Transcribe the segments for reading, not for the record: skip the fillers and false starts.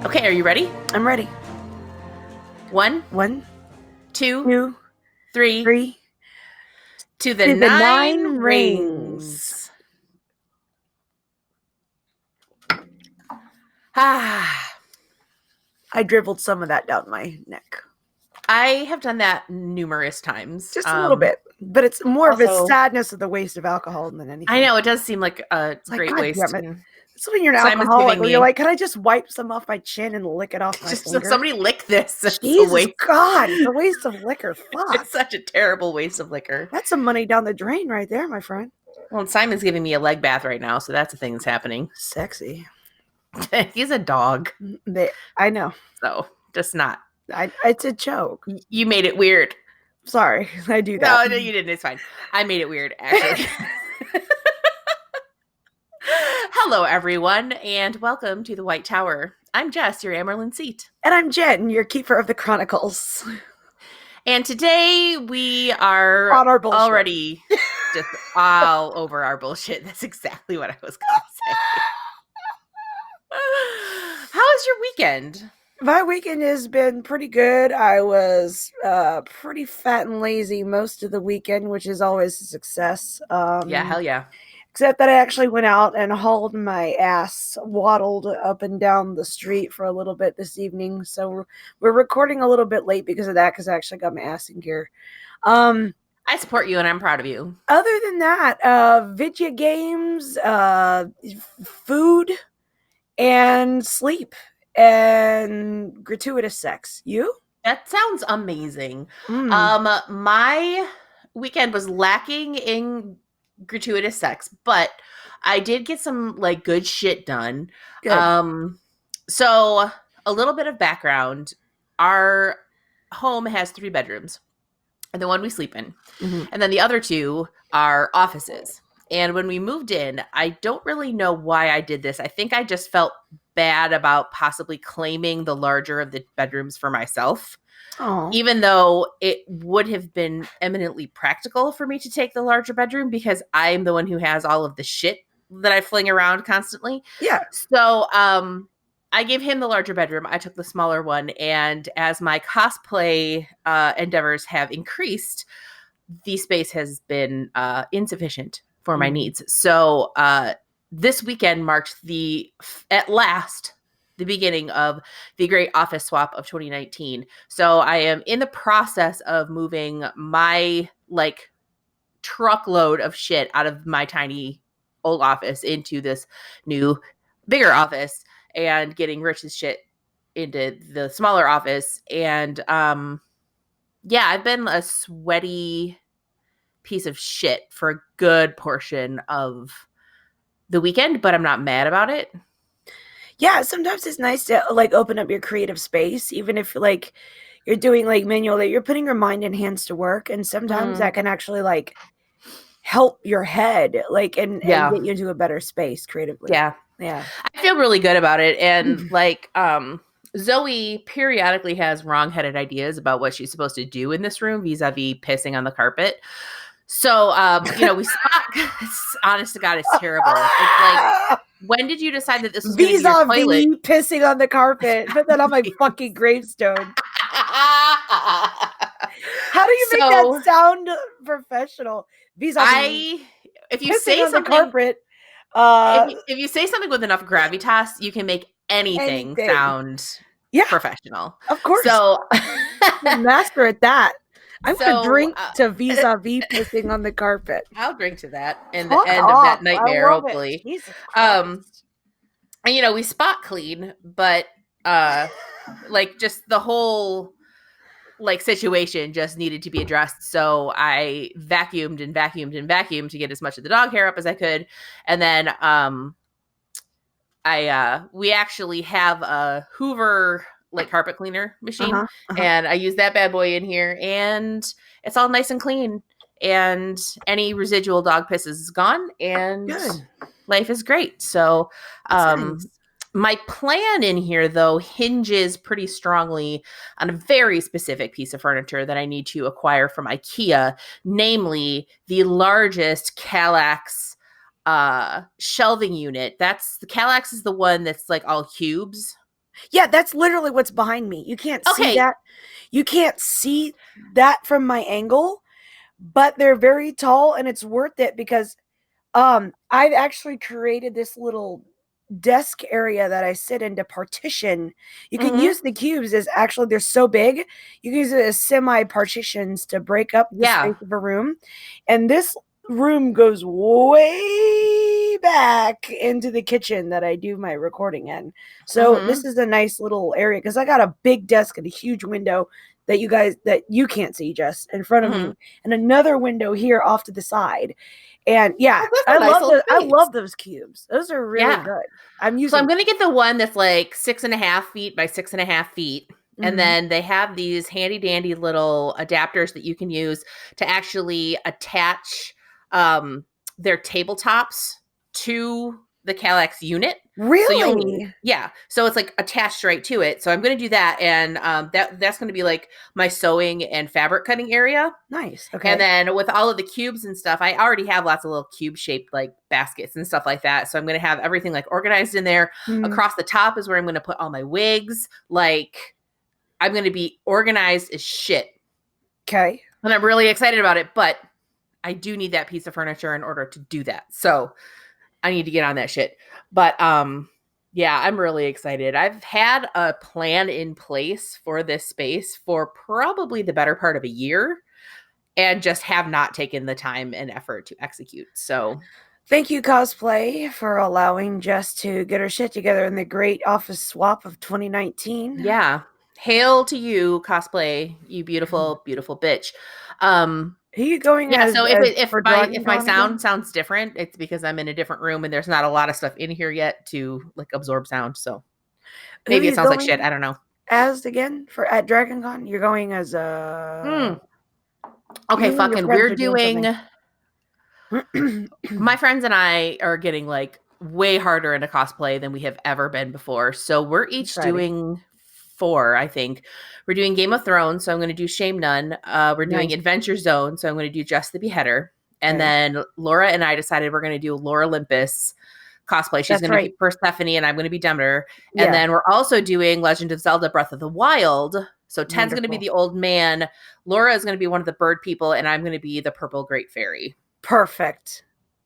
Okay, are you ready? I'm ready. One, One, two, two, three. three. To the To the nine nine rings. Ah, I dribbled some of that down my neck. I have done that numerous times. Just a little bit. But it's more of a also- sadness of the waste of alcohol than anything. I know, it does seem like a It's like, great God waste. damn it. It's when you're an Simon's alcoholic giving where you're me- like, can I just wipe some off my chin and lick it off my Just finger? somebody lick this. It's a Jesus waste. God, it's a waste of liquor. Fuck. It's such a terrible waste of liquor. That's some money down the drain right there, my friend. Well, and Simon's giving me a leg bath right now, so that's a thing that's happening. Sexy. He's a dog. I know. So, just not. It's a joke. You made it weird. Sorry, I do that. No, you didn't. It's fine. I made it weird, actually. Hello, everyone, and welcome to the White Tower. I'm Jess, your Amerlin seat. And I'm Jen, your keeper of the chronicles. And today we are on our bullshit. Already just all over our bullshit. That's exactly what I was going to say. How was your weekend? My weekend has been pretty good. I was pretty fat and lazy most of the weekend, which is always a success. Yeah, hell yeah. Except that I actually went out and hauled my ass, waddled up and down the street for a little bit this evening. So we're recording a little bit late because of that, because I actually got my ass in gear. I support you and I'm proud of you. Other than that, video games, food, and sleep. And gratuitous sex. You? That sounds amazing. My weekend was lacking in gratuitous sex, but I did get some like good shit done. Good. So a little bit of background. Our home has 3 bedrooms, and the one we sleep in. Mm-hmm. And then the other 2 are offices. And when we moved in, I don't really know why I did this. I think I just felt bad about possibly claiming the larger of the bedrooms for myself. Aww. Even though it would have been eminently practical for me to take the larger bedroom because I'm the one who has all of the shit that I fling around constantly. Yeah. So I gave him the larger bedroom. I took the smaller one. And as my cosplay endeavors have increased, the space has been insufficient for my needs. So this weekend marked at last the beginning of the great office swap of 2019. So I am in the process of moving my like truckload of shit out of my tiny old office into this new bigger office and getting Rich's shit into the smaller office. And yeah, I've been a sweaty piece of shit for a good portion of the weekend, but I'm not mad about it. Yeah, sometimes it's nice to like open up your creative space, even if like you're doing like manual, that you're putting your mind and hands to work, and sometimes that can actually like help your head, like and get you into a better space creatively. Yeah. I feel really good about it, and like Zoe periodically has wrong-headed ideas about what she's supposed to do in this room vis-a-vis pissing on the carpet. So, we spot. Honest to God, it's terrible. It's like, when did you decide that this was going to be your toilet? Pissing on the carpet, but then on my fucking gravestone. How do you make that sound professional? If you say on something, the carpet, if you say something with enough gravitas, you can make anything sound professional. Of course. So, master at that. I'm going to drink to vis-a-vis pissing on the carpet. I'll drink to that and the end of that nightmare, hopefully. And, we spot clean, but, like, just the whole, like, situation just needed to be addressed. So I vacuumed and vacuumed and vacuumed to get as much of the dog hair up as I could. And then we actually have a Hoover like carpet cleaner machine, and I use that bad boy in here, and it's all nice and clean, and any residual dog piss is gone, and life is great. So my plan in here though hinges pretty strongly on a very specific piece of furniture that I need to acquire from IKEA, namely the largest Kallax shelving unit. The Kallax is the one that's like all cubes. Yeah, that's literally what's behind me. You can't see Okay. that. You can't see that from my angle, but they're very tall and it's worth it because I've actually created this little desk area that I sit in to partition. You can Mm-hmm. use the cubes as actually they're so big, you can use it as semi partitions to break up the Yeah. space of a room. And this room goes way back into the kitchen that I do my recording in. So this Mm-hmm. is a nice little area because I got a big desk and a huge window that you can't see just in front of Mm-hmm. me, and another window here off to the side. And yeah, Oh, that's a nice little I space. love those cubes. Those are really Yeah. good. I'm So I'm using. gonna get the one that's like 6.5 feet by 6.5 feet. And Mhm. then they have these handy dandy little adapters that you can use to actually attach um, their tabletops to the Kallax unit. So you only, Really? yeah. So it's like attached right to it. So I'm going to do that, and that's going to be like my sewing and fabric cutting area. Nice. And Okay. then with all of the cubes and stuff, I already have lots of little cube shaped like baskets and stuff like that. So I'm going to have everything like organized in there. Mm, Across the top is where I'm going to put all my wigs. Like I'm going to be organized as shit. okay. And I'm really excited about it, but I do need that piece of furniture in order to do that. So I need to get on that shit. But yeah, I'm really excited. I've had a plan in place for this space for probably the better part of a year and just have not taken the time and effort to execute. So, Thank you, cosplay, for allowing Jess to get her shit together in the great office swap of 2019. yeah. Hail to you, cosplay, you beautiful, beautiful bitch. Who are you going Yeah, so if as it, if for my Dragon if my Con sound again? sounds different, it's because I'm in a different room and there's not a lot of stuff in here yet to like absorb sound. So Who are maybe it you sounds like shit. going I don't know. as again for at Dragon Con? You're going as Mm. Okay, you and your fucking friends we're are doing doing something. my friends and I are getting like way harder into cosplay than we have ever been before. So we're each Exciting. doing four, I think. We're doing Game of Thrones, so I'm going to do Shame None. We're doing Nice. Adventure Zone, so I'm going to do Just the Beheader. And Okay. then Laura and I decided we're going to do Laura Olympus cosplay. She's That's going to be right. Persephone, and I'm going to be Demeter. And Yeah. then we're also doing Legend of Zelda: Breath of the Wild. So Ten's going to be Wonderful. the old man. Laura is going to be one of the bird people, and I'm going to be the purple great fairy. Perfect.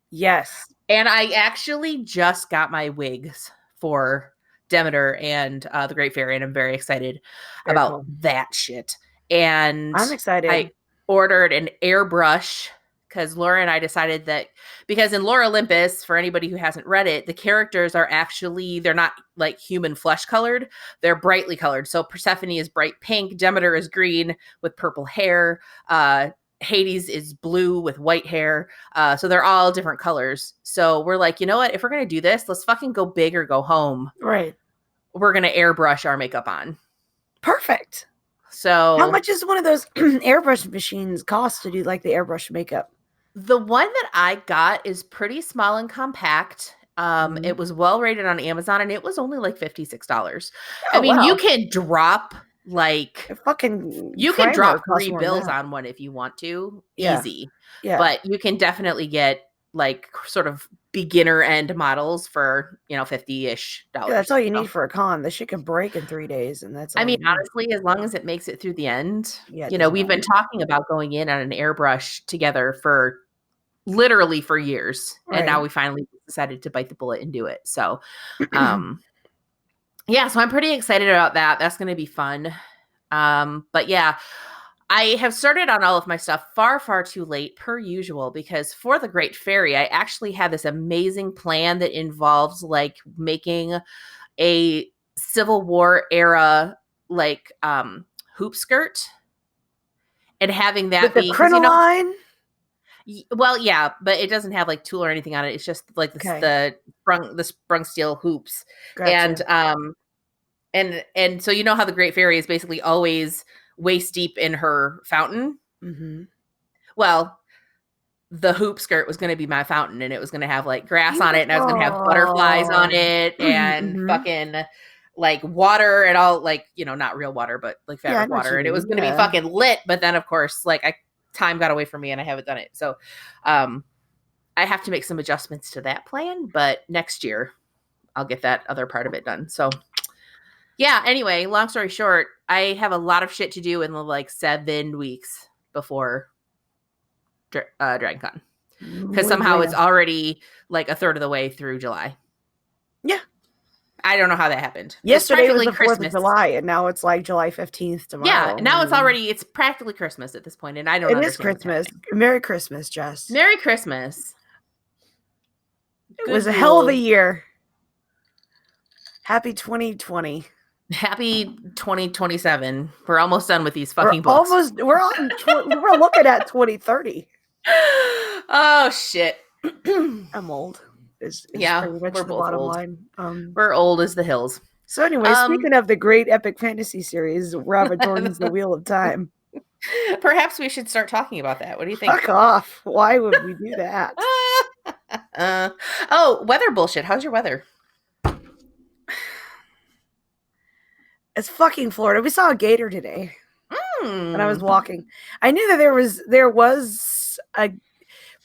Yes. And I actually just got my wigs for Demeter and the Great Fairy, and I'm very excited Very about cool. that shit. And I'm excited. I ordered an airbrush because Laura and I decided that because in Lore Olympus, for anybody who hasn't read it, the characters are actually they're not like human flesh colored; they're brightly colored. So Persephone is bright pink, Demeter is green with purple hair, Hades is blue with white hair. So they're all different colors. So we're like, you know what? If we're gonna do this, let's fucking go big or go home. Right. We're gonna airbrush our makeup on. Perfect. How So much does one of those airbrush machines cost to do like the airbrush makeup? the one that I got is pretty small and compact. Mhm. It was well rated on Amazon and it was only like $56. I Oh mean, you wow. can drop like A fucking you can primer drop costs three more than bills that. on one if you want to, Yeah. easy. Yeah. But you can definitely get like sort of beginner end models for 50-ish Yeah, that's dollars. all you So need for a con. The shit can break in 3 days, and that's I all mean, you need. honestly, as long as it makes it through the end, Yeah, it doesn't we've been matter. talking about going in on an airbrush together for literally for years. And now Right. we finally decided to bite the bullet and do it. So, um, yeah, so I'm pretty excited about that. That's going to be fun. But yeah, I have started on all of my stuff far, far too late, per usual, because for the Great Fairy, I actually had this amazing plan that involves like making a Civil War era like hoop skirt and having With that the be because crinoline? well, yeah, but it doesn't have like tulle or anything on it. It's just like Okay. the sprung steel hoops, and Gotcha. and so you know how the Great Fairy is basically always waist deep in her fountain. Mm-hmm. Well, the hoop skirt was going to be my fountain, and it was going to have like grass on it, and I was going to have butterflies on Beautiful. it, and Mm-hmm. fucking like water and all like not real water, but like Yeah, I fabric know what water, you and it was mean. going to be Yeah. fucking lit. But then of course, like time got away from me, and I haven't done it. So, um, I have to make some adjustments to that plan, but next year I'll get that other part of it done. So Yeah, anyway, long story short, I have a lot of shit to do in the like 7 weeks before Dragon Con. Because Muy somehow it's bueno. already like a third of the way through July. Yeah. I don't know how that happened. It's Yesterday was practically the 4th of Christmas. July, and now it's like July 15th Yeah, tomorrow. I now mean, it's practically Christmas at this point, and I don't it is understand what's Christmas. happening. Merry Christmas, Jess. Merry Christmas. It Good was a hell of a Yule. year. Happy 2020. Happy 2027. We're almost done with these We're fucking books. almost, we're on, we're looking at 2030. Oh, shit. I'm old, is Yeah, pretty much we're the both bottom old. line. We're old as the hills. So anyway, speaking of the great epic fantasy series, Robert Jordan's The Wheel of Time. Perhaps we should start talking about that. What do you think? Fuck off. Why would we do that? Oh, weather bullshit. How's your weather? It's fucking Florida. We saw a gator today when I was Mm. walking. I knew that there was a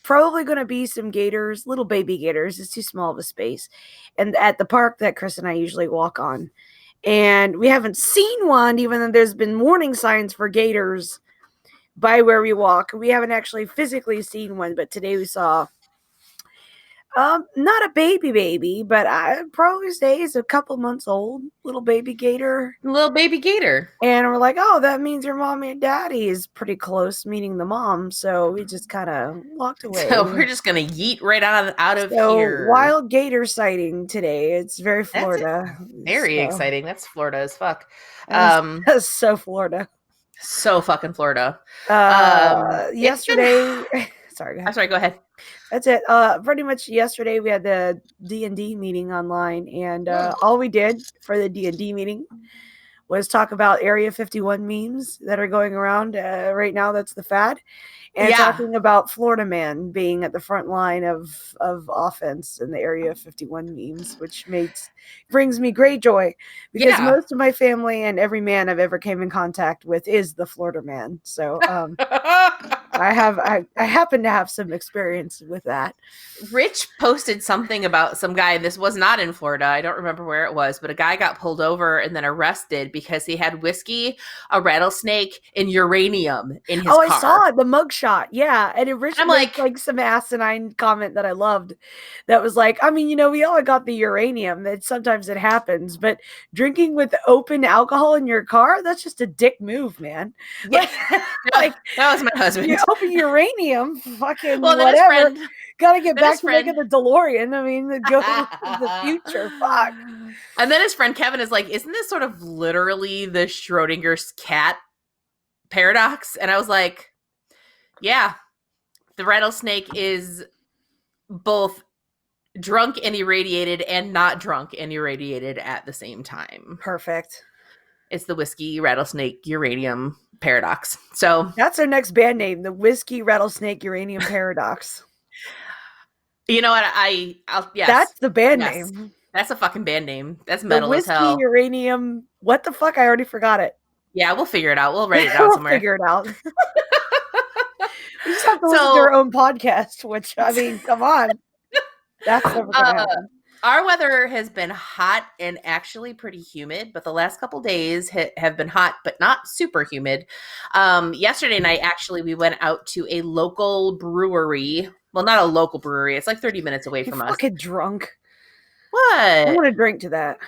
probably going to be some gators, little baby gators. It's too small of a space. And at the park that Chris and I usually walk on. And we haven't seen one, even though there's been warning signs for gators by where we walk. We haven't actually physically seen one, but today we saw not a baby, but I'd probably say it's a couple months old, little baby gator. Little baby gator. And we're like, oh, that means your mommy and daddy is pretty close, meaning the mom. So we just kind of walked away. So we're just gonna yeet right out of So here. wild gator sighting today. It's very Florida. Very exciting. That's Florida as fuck. That's so Florida. So fucking Florida. Yesterday, sorry, I'm sorry. Go ahead. that's it. Pretty much yesterday we had the D&D meeting online, and all we did for the D&D meeting was talk about Area 51 memes that are going around right now. That's the fad. And talking about Florida Man being at the front line of offense in the Area 51 memes, which brings me great joy because most of my family and every man I've ever came in contact with is the Florida Man. So I happen to have some experience with that. Rich posted something about some guy. This was not in Florida. I don't remember where it was, but a guy got pulled over and then arrested because he had whiskey, a rattlesnake, and uranium in his car. I saw it, the mugshot. Yeah. And Rich I'm made like some asinine comment that I loved that was like, I mean, we all got the uranium. That sometimes it happens, but drinking with open alcohol in your car, that's just a dick move, man. Yeah. Like, that was my husband. You open uranium, fucking whatever. Gotta get back to making the DeLorean. I mean, go to the future. Fuck. And then his friend Kevin is like, isn't this sort of literally the Schrodinger's cat paradox? And I was like, yeah, the rattlesnake is both drunk and irradiated and not drunk and irradiated at the same time. Perfect. It's the whiskey rattlesnake uranium paradox. So that's our next band name, the Whiskey Rattlesnake Uranium Paradox. You know what? Yes. That's the band name. That's a fucking band name. That's metal the as hell. Whiskey Uranium. What the fuck? I already forgot it. Yeah, we'll figure it out. We'll write it down somewhere. We'll figure it out. We just have to listen to our own podcast, which, I mean, come on. That's never going to happen. Our weather has been hot and actually pretty humid, but the last couple days have been hot, but not super humid. Yesterday night, actually, we went out to a local brewery. Well, not a local brewery. It's like 30 minutes away from us. Fucking drunk. What? I want to drink to that.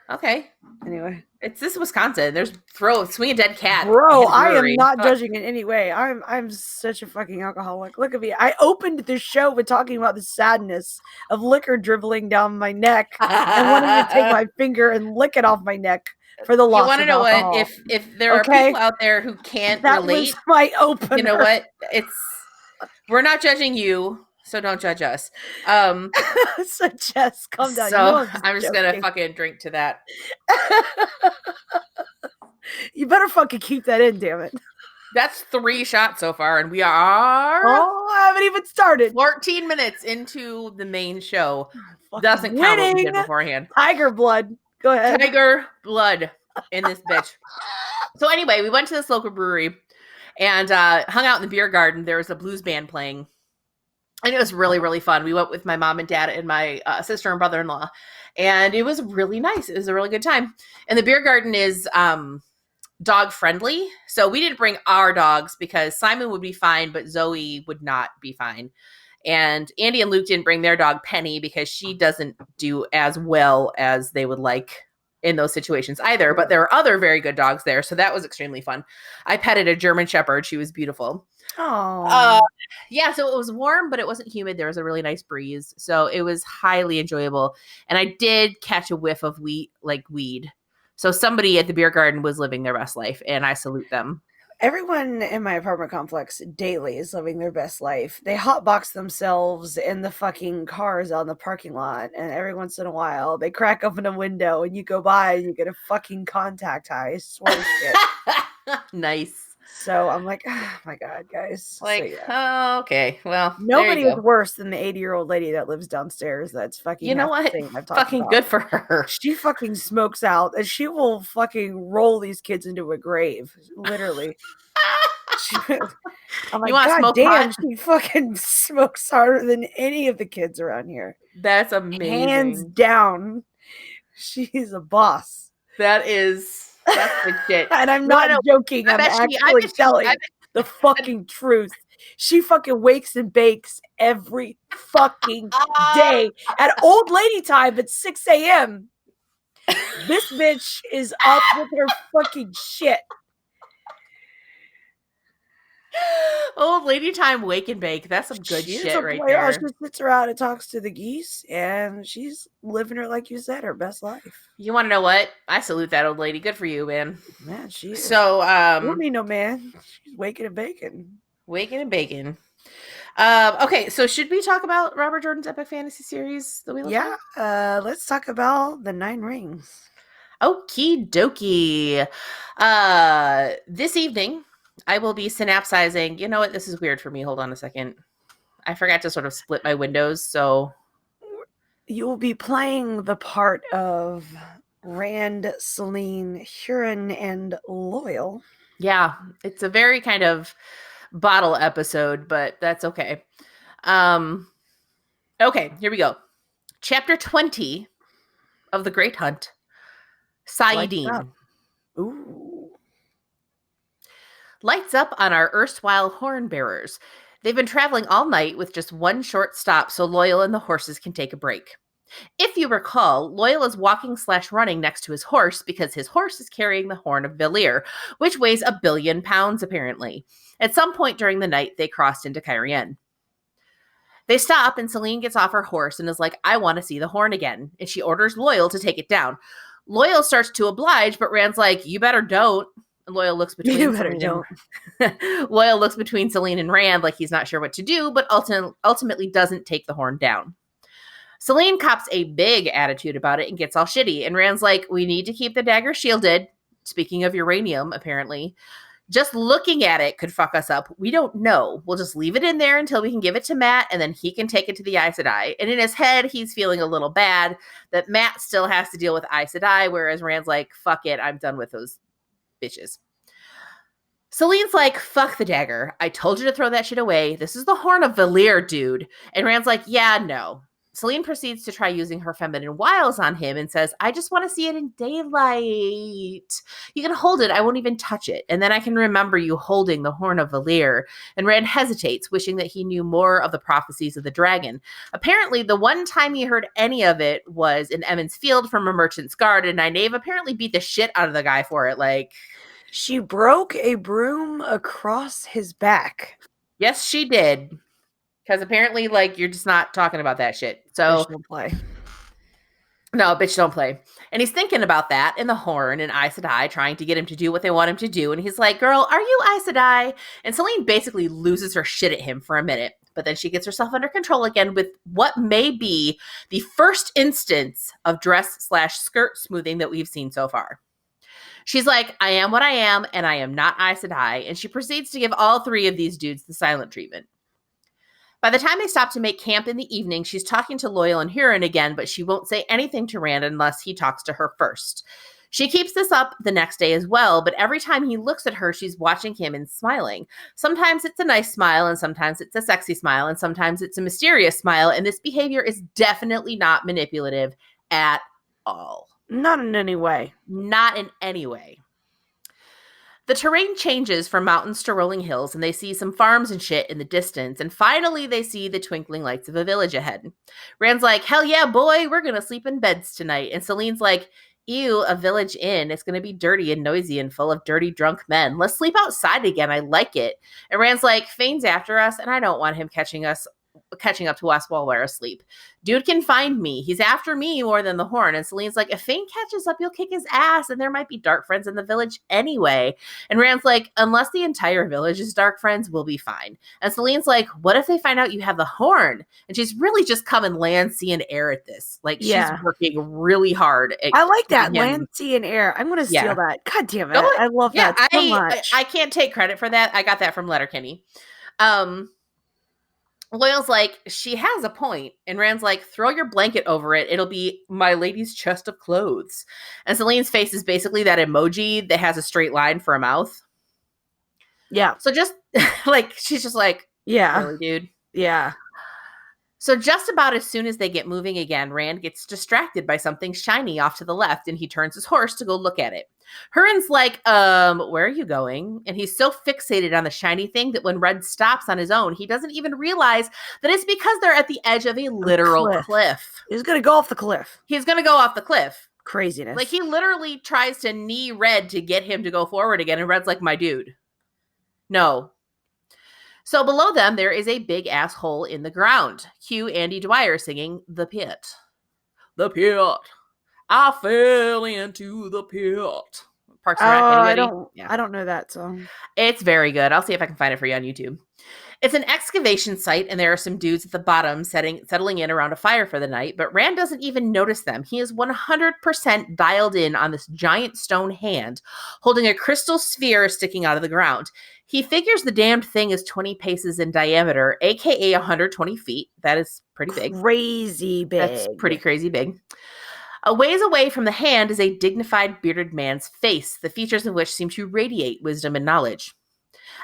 Okay. Anyway. This is Wisconsin. There's swing a dead cat. Bro, I am not judging in any way. I'm such a fucking alcoholic. Look at me. I opened this show with talking about the sadness of liquor dribbling down my neck and wanting to take my finger and lick it off my neck for the loss. You want to know alcohol. What? If there are people out there who can't relate, was my opener. You know what? We're not judging you. So don't judge us. So Jess, calm down. So I'm just gonna fucking drink to that. You better fucking keep that in, damn it. That's 3 shots so far, and we are. Oh, I haven't even started. 14 minutes into the main show. Doesn't count what we did beforehand. Tiger blood. Go ahead. Tiger blood in this bitch. So anyway, we went to this local brewery and hung out in the beer garden. There was a blues band playing. And it was really, really fun. We went with my mom and dad and my sister and brother-in-law, and it was really nice. It was a really good time. And the beer garden is dog friendly. So we didn't bring our dogs because Simon would be fine, but Zoe would not be fine. And Andy and Luke didn't bring their dog Penny because she doesn't do as well as they would like in those situations either. But there are other very good dogs there. So that was extremely fun. I petted a German Shepherd. She was beautiful. Oh. Yeah, so it was warm, but it wasn't humid. There was a really nice breeze. So it was highly enjoyable. And I did catch a whiff of weed. So somebody at the beer garden was living their best life, and I salute them. Everyone in my apartment complex daily is living their best life. They hotbox themselves in the fucking cars on the parking lot, and every once in a while they crack open a window and you go by and you get a fucking contact high. I swear to shit. Nice. So I'm like, oh my God, guys. Like, so, yeah. oh, okay. Well, Nobody there you is go. worse than the 80-year-old lady that lives downstairs. That's fucking You know what? I've talked Fucking about. good for her. She fucking smokes out and she will fucking roll these kids into a grave. Literally. I'm like, God smoke damn, pot? she fucking smokes harder than any of the kids around here. That's amazing. Hands down. She's a boss. That's legit. And I'm not joking. I'm actually telling the fucking truth. She fucking wakes and bakes every fucking day at old lady time at 6 a.m. This bitch is up with her fucking shit. Old lady time wake and bake. That's some good shit right there. She sits around and talks to the geese, and she's living her, like you said, her best life. You want to know what? I salute that old lady. Good for you, man. Man, she is. So, don't need no man. She's waking and baking. Waking and baking. Okay, so should we talk about Robert Jordan's epic fantasy series that we looked at? Yeah, let's talk about the 9 Rings. Okie dokie. This evening, I will be synapsizing. You know what? This is weird for me. Hold on a second. I forgot to sort of split my windows, so you'll be playing the part of Rand, Selene, Huron, and Loyal. Yeah, it's a very kind of bottle episode, but that's okay. Okay, here we go. Chapter 20 of The Great Hunt. Saidin. Ooh. Lights up on our erstwhile horn bearers. They've been traveling all night with just one short stop so Loyal and the horses can take a break. If you recall, Loyal is walking/running next to his horse because his horse is carrying the horn of Valir, which weighs 1 billion pounds apparently. At some point during the night, they crossed into Cairhien. They stop and Selene gets off her horse and is like, I want to see the horn again. And she orders Loyal to take it down. Loyal starts to oblige, but Rand's like, you better don't. And Loyal looks between Loyal looks between Selene and Rand like he's not sure what to do, but ultimately doesn't take the horn down. Selene cops a big attitude about it and gets all shitty. And Rand's like, we need to keep the dagger shielded. Speaking of uranium, apparently. Just looking at it could fuck us up. We don't know. We'll just leave it in there until we can give it to Matt, and then he can take it to the Aes Sedai. And in his head, he's feeling a little bad that Matt still has to deal with Aes Sedai, whereas Rand's like, fuck it, I'm done with those bitches. Selene's like, fuck the dagger. I told you to throw that shit away. This is the horn of Valir, dude. And Rand's like, yeah, no. Selene proceeds to try using her feminine wiles on him and says, I just want to see it in daylight. You can hold it. I won't even touch it. And then I can remember you holding the horn of Valir. And Rand hesitates, wishing that he knew more of the prophecies of the dragon. Apparently, the one time he heard any of it was in Emond's Field from a merchant's guard, and Nynaeve apparently beat the shit out of the guy for it. Like, she broke a broom across his back. Yes, she did. Because apparently, like, you're just not talking about that shit. So, bitch don't play. No, bitch don't play. And he's thinking about that in the horn and Aes Sedai trying to get him to do what they want him to do. And he's like, girl, are you Aes Sedai? And Selene basically loses her shit at him for a minute. But then she gets herself under control again with what may be the first instance of dress/skirt smoothing that we've seen so far. She's like, I am what I am, and I am not Aes Sedai. And she proceeds to give all 3 of these dudes the silent treatment. By the time they stop to make camp in the evening, she's talking to Loyal and Huron again, but she won't say anything to Rand unless he talks to her first. She keeps this up the next day as well, but every time he looks at her, she's watching him and smiling. Sometimes it's a nice smile, and sometimes it's a sexy smile, and sometimes it's a mysterious smile, and this behavior is definitely not manipulative at all. Not in any way. Not in any way. The terrain changes from mountains to rolling hills, and they see some farms and shit in the distance, and finally they see the twinkling lights of a village ahead. Rand's like, hell yeah, boy, we're gonna sleep in beds tonight. And Celine's like, ew, a village inn. It's gonna be dirty and noisy and full of dirty drunk men. Let's sleep outside again. I like it. And Rand's like, Fane's after us, and I don't want him catching up to us while we're asleep. Dude can find me. He's after me more than the horn. And Celine's like, if Fane catches up, you'll kick his ass. And there might be dark friends in the village anyway. And Rand's like, unless the entire village is dark friends, we'll be fine. And Celine's like, what if they find out you have the horn? And she's really just coming land, sea, and air at this. Like, she's working really hard. I like that. Land, sea, and air. I'm going to steal that. God damn it. I love that so much. I can't take credit for that. I got that from Letterkenny. Loyal's like, she has a point. And Rand's like, throw your blanket over it. It'll be my lady's chest of clothes. And Celine's face is basically that emoji that has a straight line for a mouth. Yeah. So just, like, she's just like, yeah. Really, dude? Yeah. So just about as soon as they get moving again, Rand gets distracted by something shiny off to the left, and he turns his horse to go look at it. Huron's like, where are you going? And he's so fixated on the shiny thing that when Red stops on his own, he doesn't even realize that it's because they're at the edge of a literal cliff. He's going to go off the cliff. He's going to go off the cliff. Craziness. Like, he literally tries to knee Red to get him to go forward again, and Red's like, my dude. No. So below them, there is a big ass hole in the ground. Cue Andy Dwyer singing The Pit. The Pit. I fell into the pit. Parks and Rec, I don't know that song. It's very good. I'll see if I can find it for you on YouTube. It's an excavation site, and there are some dudes at the bottom settling in around a fire for the night, but Rand doesn't even notice them. He is 100% dialed in on this giant stone hand, holding a crystal sphere sticking out of the ground. He figures the damned thing is 20 paces in diameter, aka 120 feet. That is pretty big. Crazy big. That's pretty crazy big. A ways away from the hand is a dignified bearded man's face, the features of which seem to radiate wisdom and knowledge.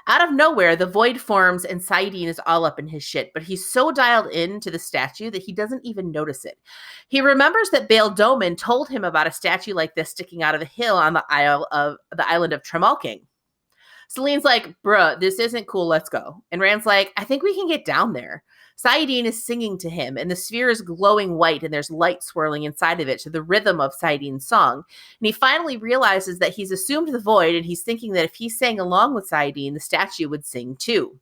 Out of nowhere, the void forms and Saidin is all up in his shit, but he's so dialed in to the statue that he doesn't even notice it. He remembers that Bail Doman told him about a statue like this sticking out of the hill on the island of Tremalking. Celine's like, bruh, this isn't cool, let's go. And Rand's like, I think we can get down there. Saidin is singing to him, and the sphere is glowing white, and there's light swirling inside of it to the rhythm of Saidin's song. And he finally realizes that he's assumed the void, and he's thinking that if he sang along with Saidin, the statue would sing too.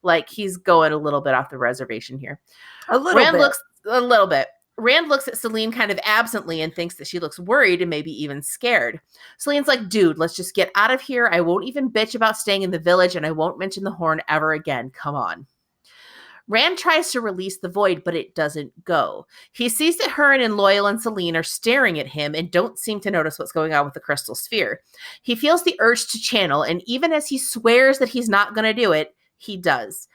Like, he's going a little bit off the reservation here. A little bit. Rand looks at Celine kind of absently and thinks that she looks worried and maybe even scared. Celine's like, dude, let's just get out of here. I won't even bitch about staying in the village, and I won't mention the horn ever again. Come on. Rand tries to release the void, but it doesn't go. He sees that Huron and Loyal and Celine are staring at him and don't seem to notice what's going on with the crystal sphere. He feels the urge to channel, and even as he swears that he's not going to do it, he does.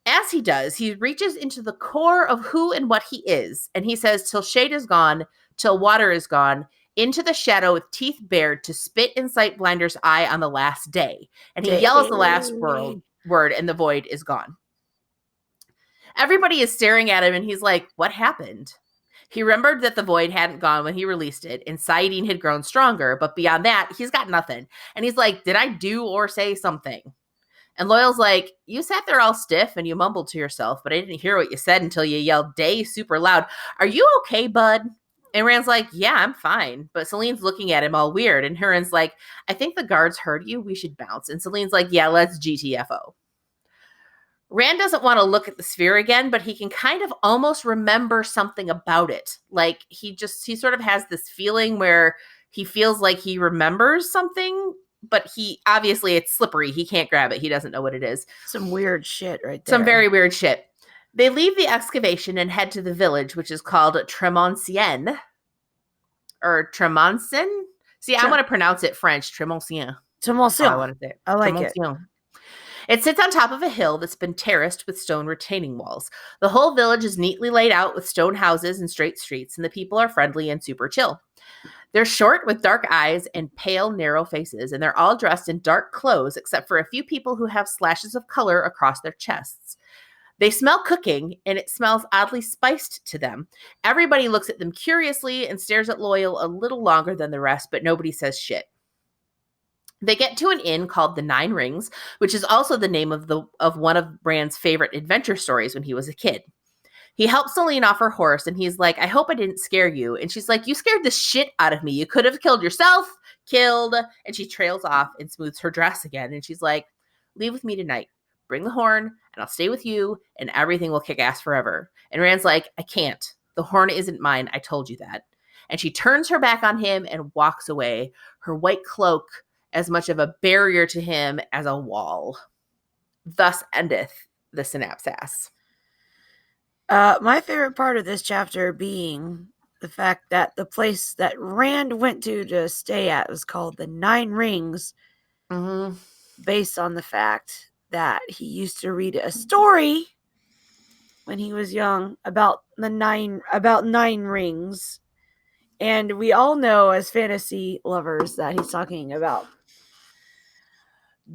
As he does, he reaches into the core of who and what he is, and he says, till shade is gone, till water is gone, into the shadow with teeth bared to spit in Sightblinder's eye on the last day. And he yells the last word, and the void is gone. Everybody is staring at him, and he's like, what happened? He remembered that the void hadn't gone when he released it, and Saidin had grown stronger, but beyond that, he's got nothing. And he's like, did I do or say something? And Loyal's like, you sat there all stiff, and you mumbled to yourself, but I didn't hear what you said until you yelled day super loud. Are you okay, bud? And Rand's like, yeah, I'm fine. But Celine's looking at him all weird, and Huron's like, I think the guards heard you. We should bounce. And Celine's like, yeah, let's GTFO. Rand doesn't want to look at the sphere again, but he can kind of almost remember something about it. Like, he sort of has this feeling where he feels like he remembers something, but obviously it's slippery. He can't grab it. He doesn't know what it is. Some weird shit right there. Some very weird shit. They leave the excavation and head to the village, which is called Tremoncien. Or Tremoncien? See, I want to pronounce it French. Tremoncien. Tremoncien. I want to say it. I like it. It sits on top of a hill that's been terraced with stone retaining walls. The whole village is neatly laid out with stone houses and straight streets, and the people are friendly and super chill. They're short with dark eyes and pale, narrow faces, and they're all dressed in dark clothes except for a few people who have slashes of color across their chests. They smell cooking, and it smells oddly spiced to them. Everybody looks at them curiously and stares at Loyal a little longer than the rest, but nobody says shit. They get to an inn called the Nine Rings, which is also the name of one of Brand's favorite adventure stories when he was a kid. He helps Celine off her horse, and he's like, I hope I didn't scare you. And she's like, you scared the shit out of me. You could have killed yourself, killed. And she trails off and smooths her dress again. And she's like, leave with me tonight. Bring the horn, and I'll stay with you, and everything will kick ass forever. And Rand's like, I can't. The horn isn't mine. I told you that. And she turns her back on him and walks away, her white cloak as much of a barrier to him as a wall. Thus endeth the synapsass. My favorite part of this chapter being the fact that the place that Rand went to stay at was called the Nine Rings, based on the fact that he used to read a story when he was young about nine rings, and we all know as fantasy lovers that he's talking about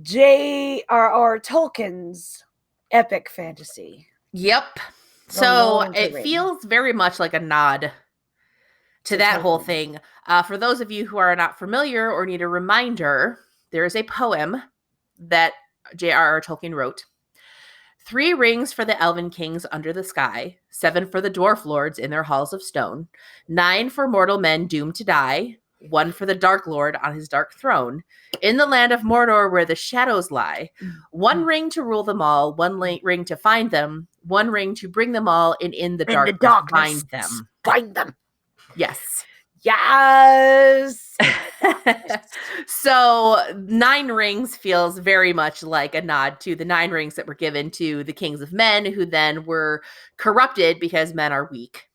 J.R.R. Tolkien's epic fantasy. Yep. So it feels very much like a nod to that whole thing. For those of you who are not familiar or need a reminder, there is a poem that J.R.R. Tolkien wrote. 3 rings for the elven kings under the sky, 7 for the dwarf lords in their halls of stone, 9 for mortal men doomed to die, 1 for the Dark Lord on his dark throne, in the land of Mordor where the shadows lie, 1 ring to rule them all, 1 ring to find them, 1 ring to bring them all, and in the darkness bind them. Bind them. Yes. Yes. So 9 rings feels very much like a nod to the 9 rings that were given to the kings of men, who then were corrupted because men are weak,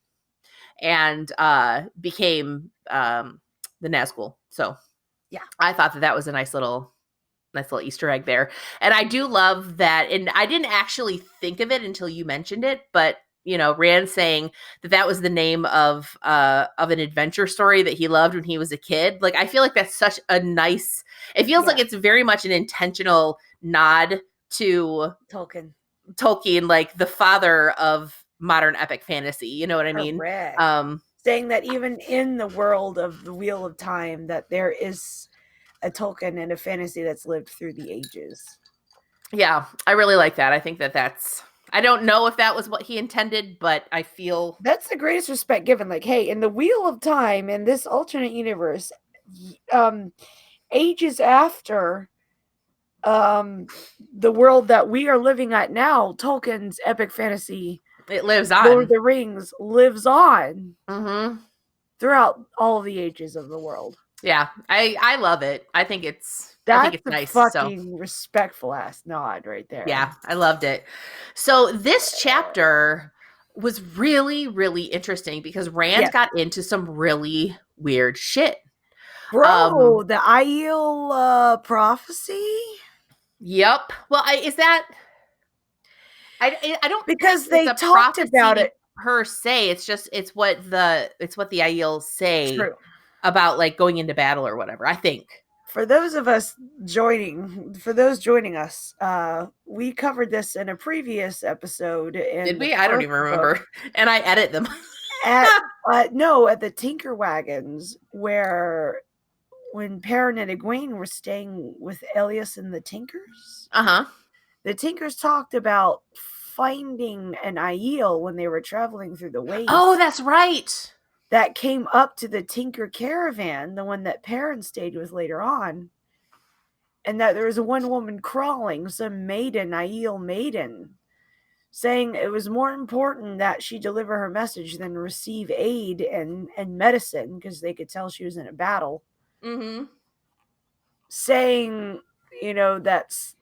and became the Nazgul. So yeah, I thought that was a nice little Easter egg there. And I do love that. And I didn't actually think of it until you mentioned it, but you know, Rand saying that was the name of an adventure story that he loved when he was a kid. Like, I feel like that's such a nice, it feels like it's very much an intentional nod to Tolkien, like the father of modern epic fantasy. You know what I mean? Saying that even in the world of the Wheel of Time, that there is a Tolkien and a fantasy that's lived through the ages. Yeah, I really like that. I think that's, I don't know if that was what he intended, but I feel that's the greatest respect given. Like, hey, in the Wheel of Time, in this alternate universe, ages after the world that we are living at now, Tolkien's epic fantasy, it lives on. Lord of the Rings lives on throughout all the ages of the world. Yeah, I love it. I think it's nice. Fucking respectful ass nod right there. Yeah, I loved it. So this chapter was really, really interesting because Rand got into some really weird shit. Bro, the Aiel prophecy? Yep. Well, is that... I don't, because they talked about it per se. It's just it's what the Aiel say. True. About like going into battle or whatever. I think for those joining us, we covered this in a previous episode. Did we? I don't even remember. And I edit them. at the Tinker Wagons, where when Perrin and Egwene were staying with Elias and the Tinkers. The Tinkers talked about finding an Aiel when they were traveling through the waste. Oh, that's right. That came up to the Tinker caravan, the one that Perrin stayed with later on. And that there was one woman crawling, some maiden, Aiel maiden, saying it was more important that she deliver her message than receive aid and medicine, because they could tell she was in a battle. Saying, that's,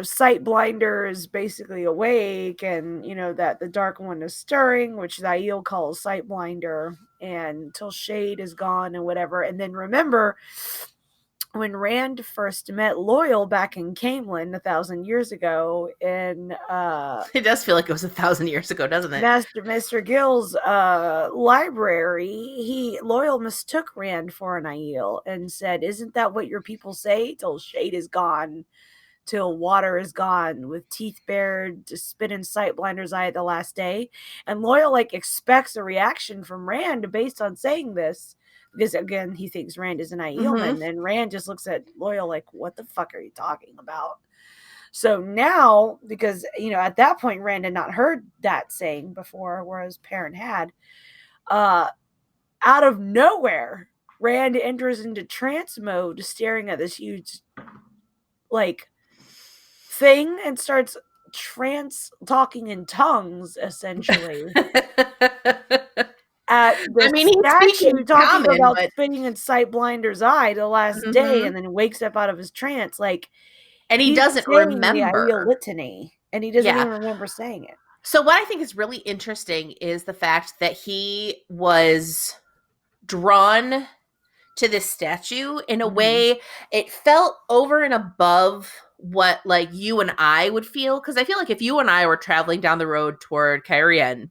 Sight Blinder is basically awake, and, that the Dark One is stirring, which the Aiel calls Sight Blinder, and till Shade is gone and whatever. And then remember, when Rand first met Loyal back in Camelin 1,000 years ago in It does feel like it was 1,000 years ago, doesn't it? Mr. Gill's library, Loyal mistook Rand for an Aiel and said, "Isn't that what your people say? Till shade is gone, till water is gone, with teeth bared, to spit in sight blinder's eye at the last day." And Loyal like expects a reaction from Rand based on saying this. Because again, he thinks Rand is an Aielman, and Rand just looks at Loyal like, "What the fuck are you talking about?" So now, because at that point Rand had not heard that saying before, whereas Perrin had, out of nowhere, Rand enters into trance mode, staring at this huge like thing, and starts talking in tongues, essentially. At the He's speaking statue talking common, about but spitting in sight blinder's eye the last day, and then wakes up out of his trance. Like, and he he's doesn't saying the Aiel remember. litany, and he doesn't even remember saying it. So what I think is really interesting is the fact that he was drawn to this statue in a way it felt over and above what like you and I would feel. Because I feel like if you and I were traveling down the road toward Cairn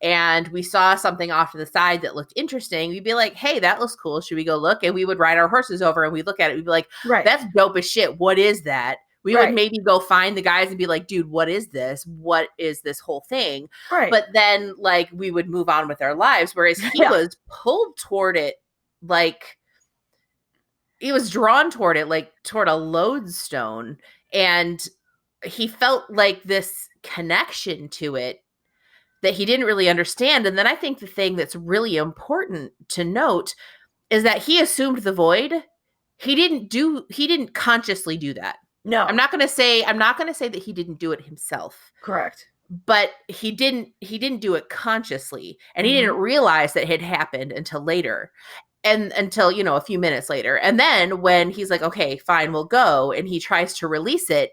and we saw something off to the side that looked interesting, we'd be like, "Hey, that looks cool. Should we go look?" And we would ride our horses over and we'd look at it. We'd be like, "That's dope as shit. What is that?" We would maybe go find the guys and be like, "Dude, what is this? What is this whole thing?" But then like we would move on with our lives. Whereas he was pulled toward it, like he was drawn toward it, like toward a lodestone. And he felt like this connection to it that he didn't really understand. And then I think the thing that's really important to note is that he assumed the void. He didn't consciously do that. No. I'm not going to say that he didn't do it himself. Correct. But he didn't do it consciously, and he didn't realize that it had happened until later. And until, a few minutes later. And then when he's like, "Okay, fine, we'll go," and he tries to release it,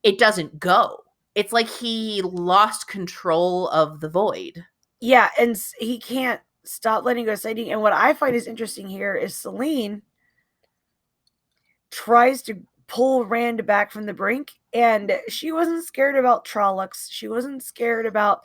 it doesn't go. It's like he lost control of the void. Yeah, and he can't stop letting go of sighting. And what I find is interesting here is Selene tries to pull Rand back from the brink, and she wasn't scared about Trollocs. She wasn't scared about,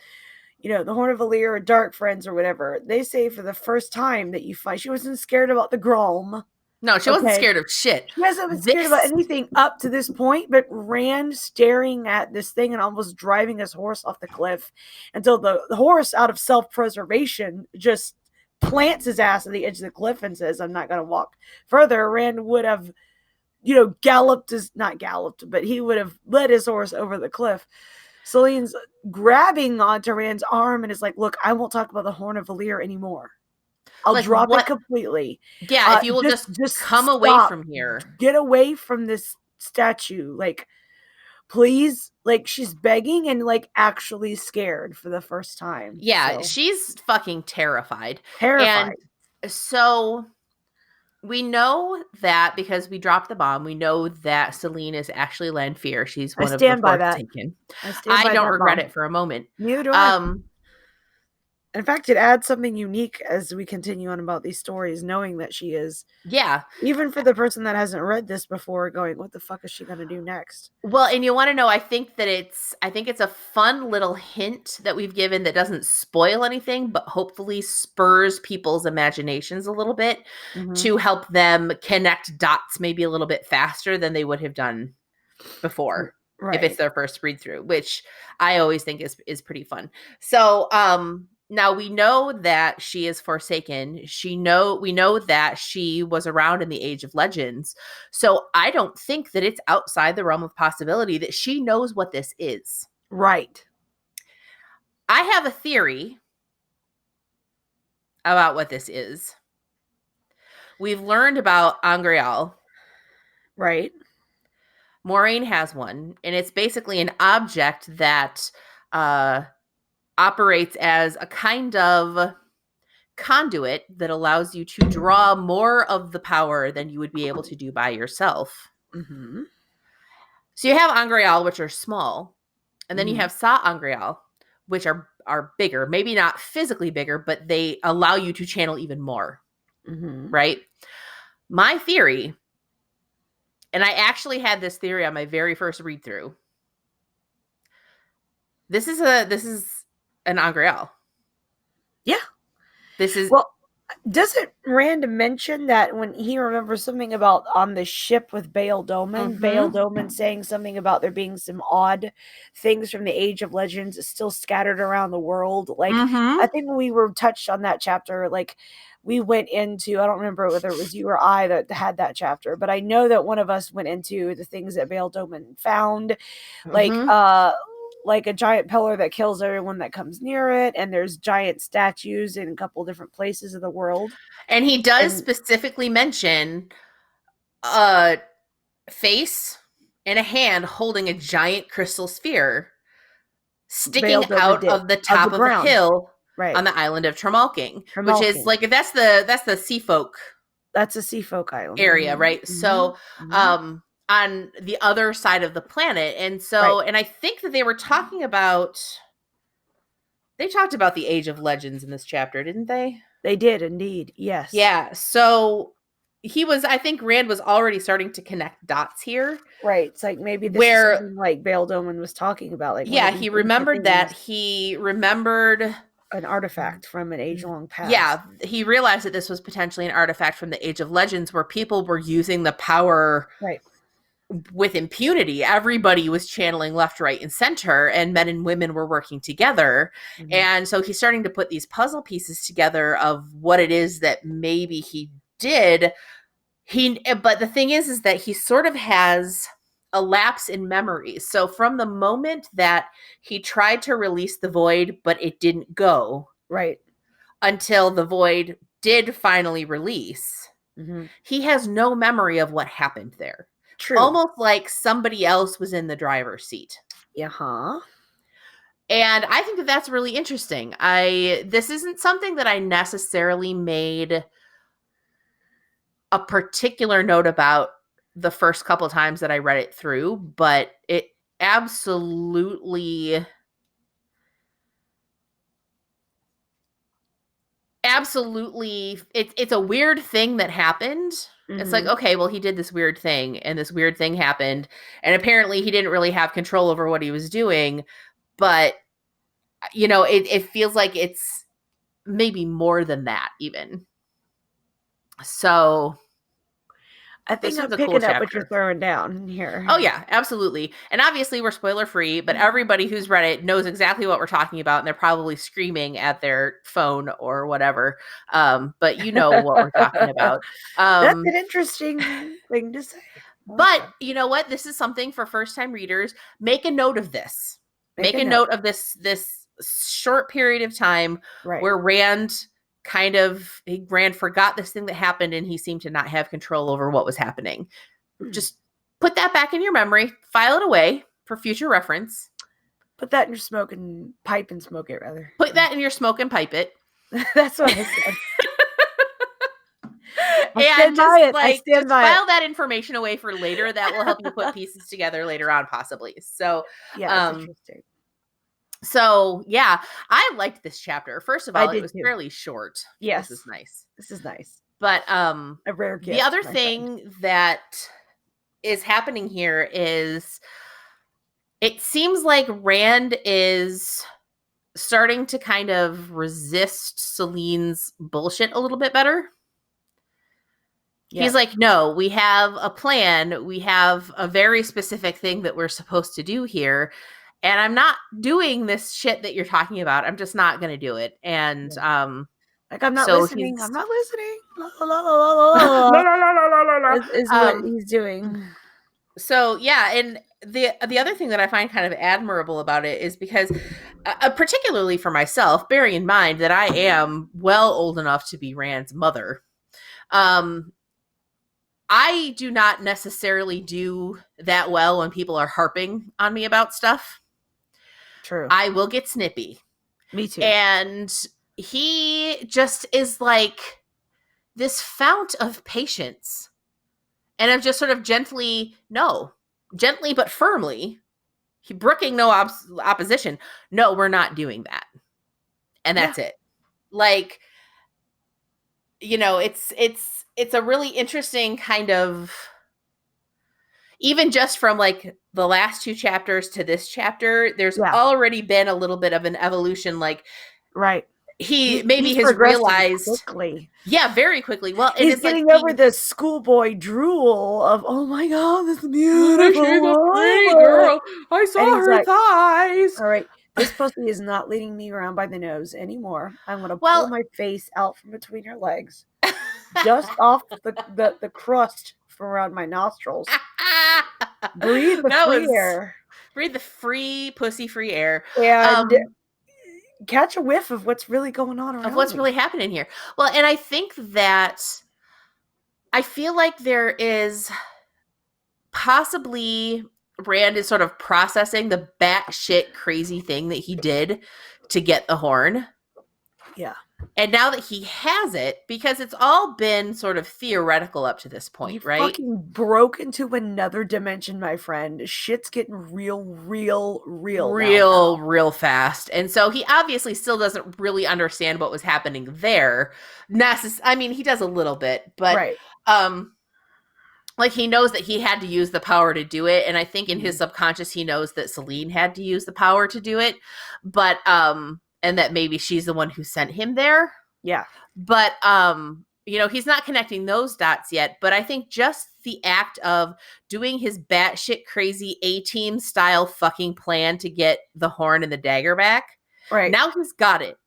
the Horn of Valyr or Dark Friends or whatever. They say for the first time that you fight, she wasn't scared about the Grom. No, she wasn't scared of shit. She hasn't been scared about anything up to this point, but Rand staring at this thing and almost driving his horse off the cliff until the horse, out of self-preservation, just plants his ass at the edge of the cliff and says, "I'm not going to walk further." Rand would have, not galloped, but he would have led his horse over the cliff. Selene's grabbing onto Rand's arm and is like, "Look, I won't talk about the Horn of Valyr anymore. I'll drop it completely. Yeah, if you will just come away from here. Get away from this statue. Like, please." Like, she's begging and like actually scared for the first time. Yeah, she's fucking terrified. Terrified. And so we know that because we dropped the bomb, we know that Selene is actually Lanfear. She's one of the Forsaken. I don't regret it for a moment. Neither do I. In fact, it adds something unique as we continue on about these stories, knowing that she is. Yeah. Even for the person that hasn't read this before, going, "What the fuck is she going to do next?" Well, and you want to know, I think it's a fun little hint that we've given that doesn't spoil anything, but hopefully spurs people's imaginations a little bit to help them connect dots maybe a little bit faster than they would have done before. Right. If it's their first read through, which I always think is pretty fun. So, now we know that she is Forsaken. We know that she was around in the Age of Legends. So I don't think that it's outside the realm of possibility that she knows what this is. Right. I have a theory about what this is. We've learned about Angreal. Right. Moraine has one, and it's basically an object that operates as a kind of conduit that allows you to draw more of the power than you would be able to do by yourself. So you have Angreal, which are small, and then you have Sa Angreal, which are bigger. Maybe not physically bigger, but they allow you to channel even more. Right? My theory And I actually had this theory on my very first read through. This is an Angreal. Yeah. This is Well, doesn't Rand mention that when he remembers something about on the ship with Baal Doman, Baal Doman saying something about there being some odd things from the Age of Legends still scattered around the world? Like, I think when we were touched on that chapter, like, we went into, I don't remember whether it was you or I that had that chapter, but I know that one of us went into the things that Baal Doman found, like a giant pillar that kills everyone that comes near it, and there's giant statues in a couple different places of the world. And he does And specifically mention a face and a hand holding a giant crystal sphere sticking Baal Doman out did of the of the top of a ground, hill right? on the island of Tremalking, which is Tremalking. like that's the sea folk That's a sea folk island area, right? So on the other side of the planet. And so right. and I think that they talked about the Age of Legends in this chapter, didn't they? They did indeed, yes. Yeah. So I think Rand was already starting to connect dots here. Right. It's like maybe this is Where something like Baal Doman was talking about, like one yeah, of these he ancient remembered that. things, He remembered an artifact from an age-long past. yeah, he realized that this was potentially an artifact from the Age of Legends where people were using the power Right. with impunity. Everybody was channeling left, right, and center, and men and women were working together. And so he's starting to put these puzzle pieces together of what it is that maybe he did. But the thing is that he sort of has a lapse in memory. So from the moment that he tried to release the void, but it didn't go, right, until the void did finally release, he has no memory of what happened there. True. Almost like somebody else was in the driver's seat. Yeah. And I think that that's really interesting. This isn't something that I necessarily made a particular note about the first couple times that I read it through, but it absolutely it's a weird thing that happened. It's like, okay, well, he did this weird thing and this weird thing happened, and apparently he didn't really have control over what he was doing, but it feels like it's maybe more than that even. So I think this I'm was a cool picking up what you're chapter. throwing down here. Oh yeah, absolutely. And obviously we're spoiler free, but everybody who's read it knows exactly what we're talking about, and they're probably screaming at their phone or whatever. But you know what we're talking about. That's an interesting thing to say. But you know what? This is something for first time readers. Make a note of this. Make a note of this short period of time where Rand forgot this thing that happened, and he seemed to not have control over what was happening. Just put that back in your memory, file it away for future reference. Put that in your smoking pipe and smoke it, rather. Put that in your smoke and pipe it. That's what I said. And just file that information away for later. That will help you put pieces together later on, possibly. So yeah, it's interesting. So yeah, I liked this chapter. First of all, it was fairly short. Yes, this is nice. This is nice. But a rare gift. The other thing that is happening here is it seems like Rand is starting to kind of resist Celine's bullshit a little bit better. Yeah. He's like, no, we have a plan. We have a very specific thing that we're supposed to do here. And I'm not doing this shit that you're talking about. I'm just not going to do it. And, like, I'm not listening. I'm not listening. La, la, la, la, is what he's doing. So, yeah. And the other thing that I find kind of admirable about it is because, particularly for myself, bearing in mind that I am well old enough to be Rand's mother, I do not necessarily do that well when people are harping on me about stuff. True. I will get snippy. Me too. And he just is like this fount of patience. And I'm just sort of gently but firmly, brooking no opposition. No, we're not doing that. And that's it. Like, it's a really interesting kind of even just from like the last 2 chapters to this chapter, there's Yeah, already been a little bit of an evolution. Like right. he maybe He's has progressing realized, quickly. yeah, very quickly. Well, and He's it's like getting over being, the schoolboy drool of, oh my god, this oh, she's beautiful a pretty woman. girl. I And saw he's her like, thighs. all right, this pussy is not leading me around by the nose anymore. I'm gonna pull Well, my face out from between her legs, dust off the crust from around my nostrils, breathe the that free was air, breathe the free pussy free air. and Um, catch a whiff of what's really going on of around what's me. really happening here. Well, and I think that I feel like there is possibly Rand is sort of processing the batshit crazy thing that he did to get the horn. Yeah. And now that he has it, because it's all been sort of theoretical up to this You point, right? fucking broke into another dimension, my friend. Shit's getting real down now. Real fast. And so he obviously still doesn't really understand what was happening there. I mean, he does a little bit, but Right. um like he knows that he had to use the power to do it, and I think in his Mhm. subconscious he knows that Celine had to use the power to do it, but and that maybe she's the one who sent him there. Yeah. But he's not connecting those dots yet, but I think just the act of doing his batshit crazy A-team style fucking plan to get the horn and the dagger back. Right. Now he's got it.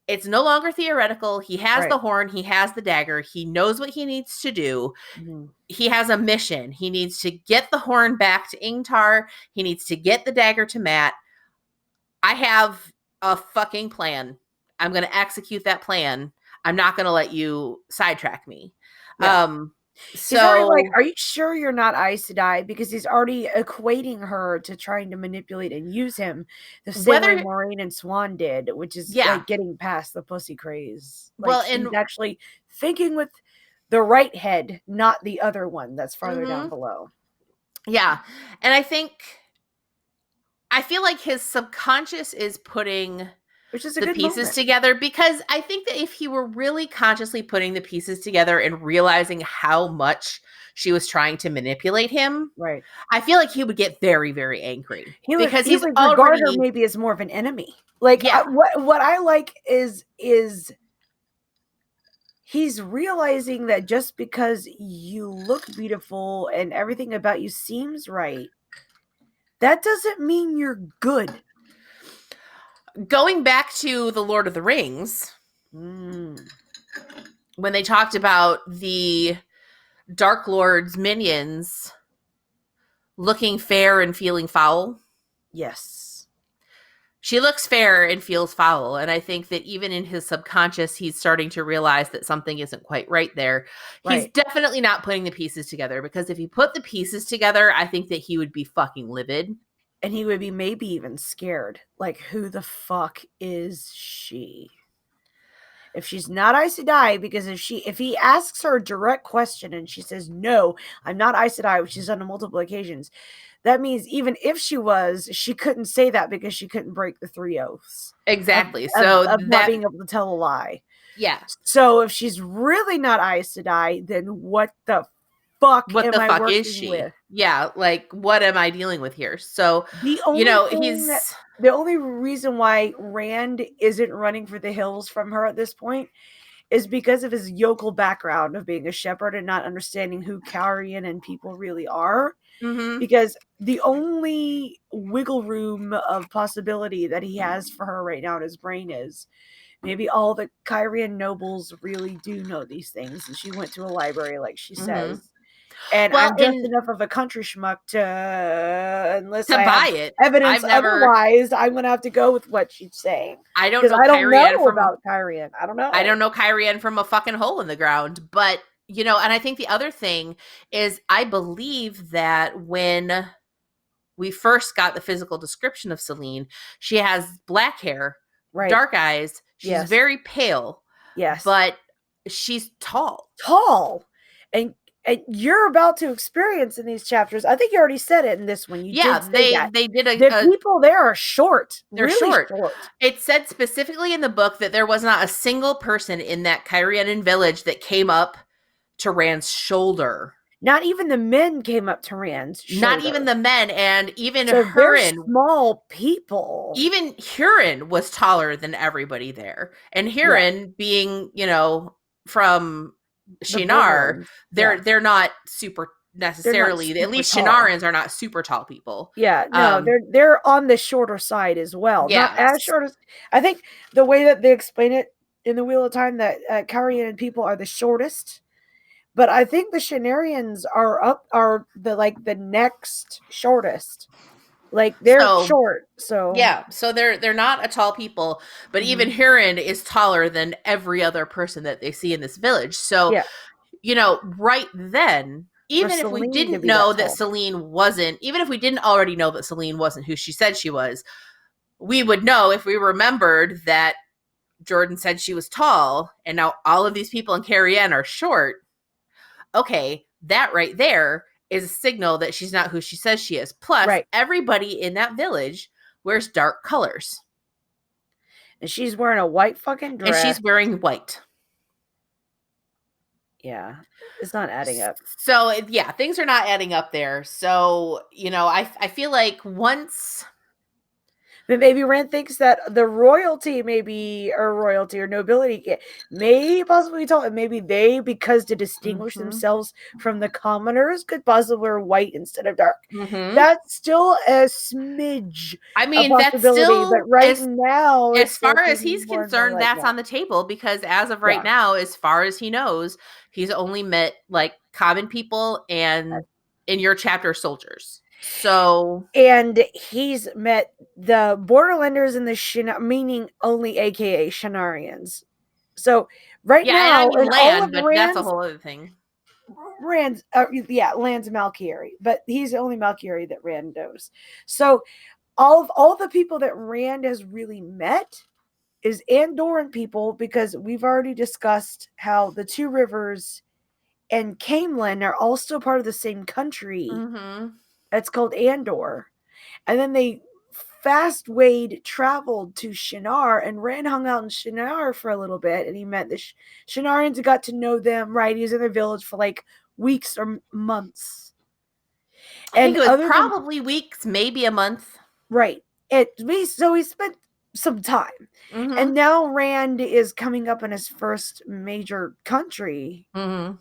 It's no longer theoretical. He has Right. the horn, he has the dagger, he knows what he needs to do. Mhm. He has a mission. He needs to get the horn back to Ingtar. He needs to get the dagger to Matt. I have a fucking plan. I'm going to execute that plan. I'm not going to let you sidetrack me. Yeah. He's already like, So are you sure you're not Aes Sedai? Because he's already equating her to trying to manipulate and use him the same way whether, Moraine and Swan did, which is yeah, like getting past the pussy craze. Like well, she's and actually thinking with the right head, not the other one that's farther down mm-hmm, below. yeah, and I feel like his subconscious is putting Which is a the good pieces moment. together, because I think that if he were really consciously putting the pieces together and realizing how much she was trying to manipulate him, Right. I feel like he would get very, very angry He would because he he's would regard her already, maybe as more of an enemy. Like yeah, what I like is he's realizing that just because you look beautiful and everything about you seems right, that doesn't mean you're good. going back to the Lord of the Rings, Mm, when they talked about the Dark Lord's minions looking fair and feeling foul. yes. She looks fair and feels foul. And I think that even in his subconscious, he's starting to realize that something isn't quite right there. He's Right. definitely not putting the pieces together, because if he put the pieces together, I think that he would be fucking livid. And he would be maybe even scared. Like, who the fuck is she? If she's not Aes Sedai, because if he asks her a direct question and she says, no, I'm not Aes Sedai, which she's done on multiple occasions, that means even if she was, she couldn't say that because she couldn't break the 3 oaths Exactly. of So not that, being able to tell a lie. yeah. So if she's really not Aes Sedai, then what the fuck What am the I fuck is working she? with? Yeah. Like, what am I dealing with here? So, The only thing, he's, the only reason why Rand isn't running for the hills from her at this point is because of his yokel background of being a shepherd and not understanding who Carian and people really are. mm-hmm, Because the only wiggle room of possibility that he has for her right now in his brain is maybe all the Kyrian nobles really do know these things, and she went to a library, like she mm-hmm. says. And Well, I'm just in enough of a country schmuck to, unless to I have buy it, evidence otherwise, I'm going to have to go with what she's saying. I don't Because know I don't Kyrian know from about Kyrian. I don't I know. don't know Kyrian from a fucking hole in the ground. But, and I think the other thing is, I believe that when we first got the physical description of Celine, she has black hair, Right. dark eyes, she's Yes. very pale, Yes. but she's tall. Tall. And you're about to experience in these chapters. I think you already said it in this one. You Yeah, did say that. they did The people there are short. they're really short. short. It said specifically in the book that there was not a single person in that Kyrianan village that came up to Rand's shoulder. Not even the men came up to Rand's Not shoulder. even the men, and even So they're Hurin. small people. Even Hurin was taller than everybody there. And Yeah, Hurin being, from the Shinar, borderlands. Yeah, they're not super they're not necessarily, at super least tall. Shinarans are not super tall people. Yeah, no, they're on the shorter side as well. Not as Yes. short as I think the way that they explain it in the Wheel of Time that Carian people are the shortest, but I think the Shinarians are the next shortest. Like they're So short, so yeah, so they're not a tall people, but even mhm. Hurin is taller than every other person that they see in this village. So, Yeah, right then, for even if we Celine to didn't be that know that tall. Celine wasn't, even if we didn't already know that Celine wasn't who she said she was, we would know if we remembered that Jordan said she was tall, and now all of these people in Carrie are short. Okay, that right there is a signal that she's not who she says she is. Plus, Right. everybody in that village wears dark colors, And she's wearing a white fucking and dress. she's wearing white. Yeah. It's not adding up. So, yeah, things are not adding up there. So, I feel like once. But maybe Rand thinks that the royalty or nobility may possibly tall, and maybe they, because to distinguish Mm-hmm, themselves from the commoners, could possibly wear white instead of dark. mm-hmm. That's still a smidge I a mean, that's possibility, but still right now as it's far as looking he's more and more concerned, like that's that. on the table because as of right Yeah. now, as far as he knows, he's only met like common people and in your chapter soldiers. So And he's met the Borderlanders and meaning only AKA Shanarians. So right yeah, and I now, mean in all land, of but that's a whole other thing. Land's Malkieri, but he's the only Malkieri that Rand knows. So all the people that Rand has really met is Andoran people, because we've already discussed how the Two Rivers and Camelin are all still part of the same country. Mm-hmm. It's called Andor. And then they fast wade traveled to Shinar, and Rand hung out in Shinar for a little bit, and he met the Shinarians and got to know them, right? He was in their village for like weeks or months. I think And it was other than, probably weeks, maybe a month. right, so he spent some time. Mm-hmm. And now Rand is coming up in his first major country Mm-hmm.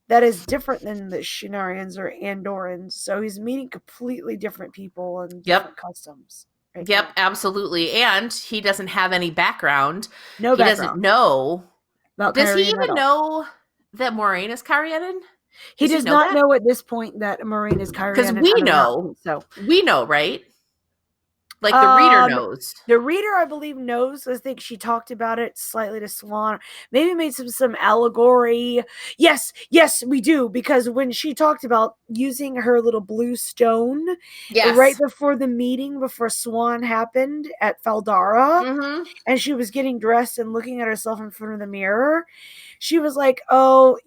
that is different than the Shinarians or Andorans. So he's meeting completely different people and Yep. different customs right Yep, now. absolutely. And he doesn't have any background. No He doesn't background know. about Does he Kyrian at even all. know that Moraine is Carianan? He Does he does know not that? know at this point that Moraine is Because Kyrian, and we I do not know. think so. We know, right? Like the reader Um, knows. the reader, I believe, knows. I think she talked about it slightly to Swan. Maybe made some allegory. Yes, we do, because when she talked about using her little blue stone right Yes. before the meeting, before Swan happened at Faldara, Mm-hmm. and she was getting dressed and looking at herself in front of the mirror, she was like, oh,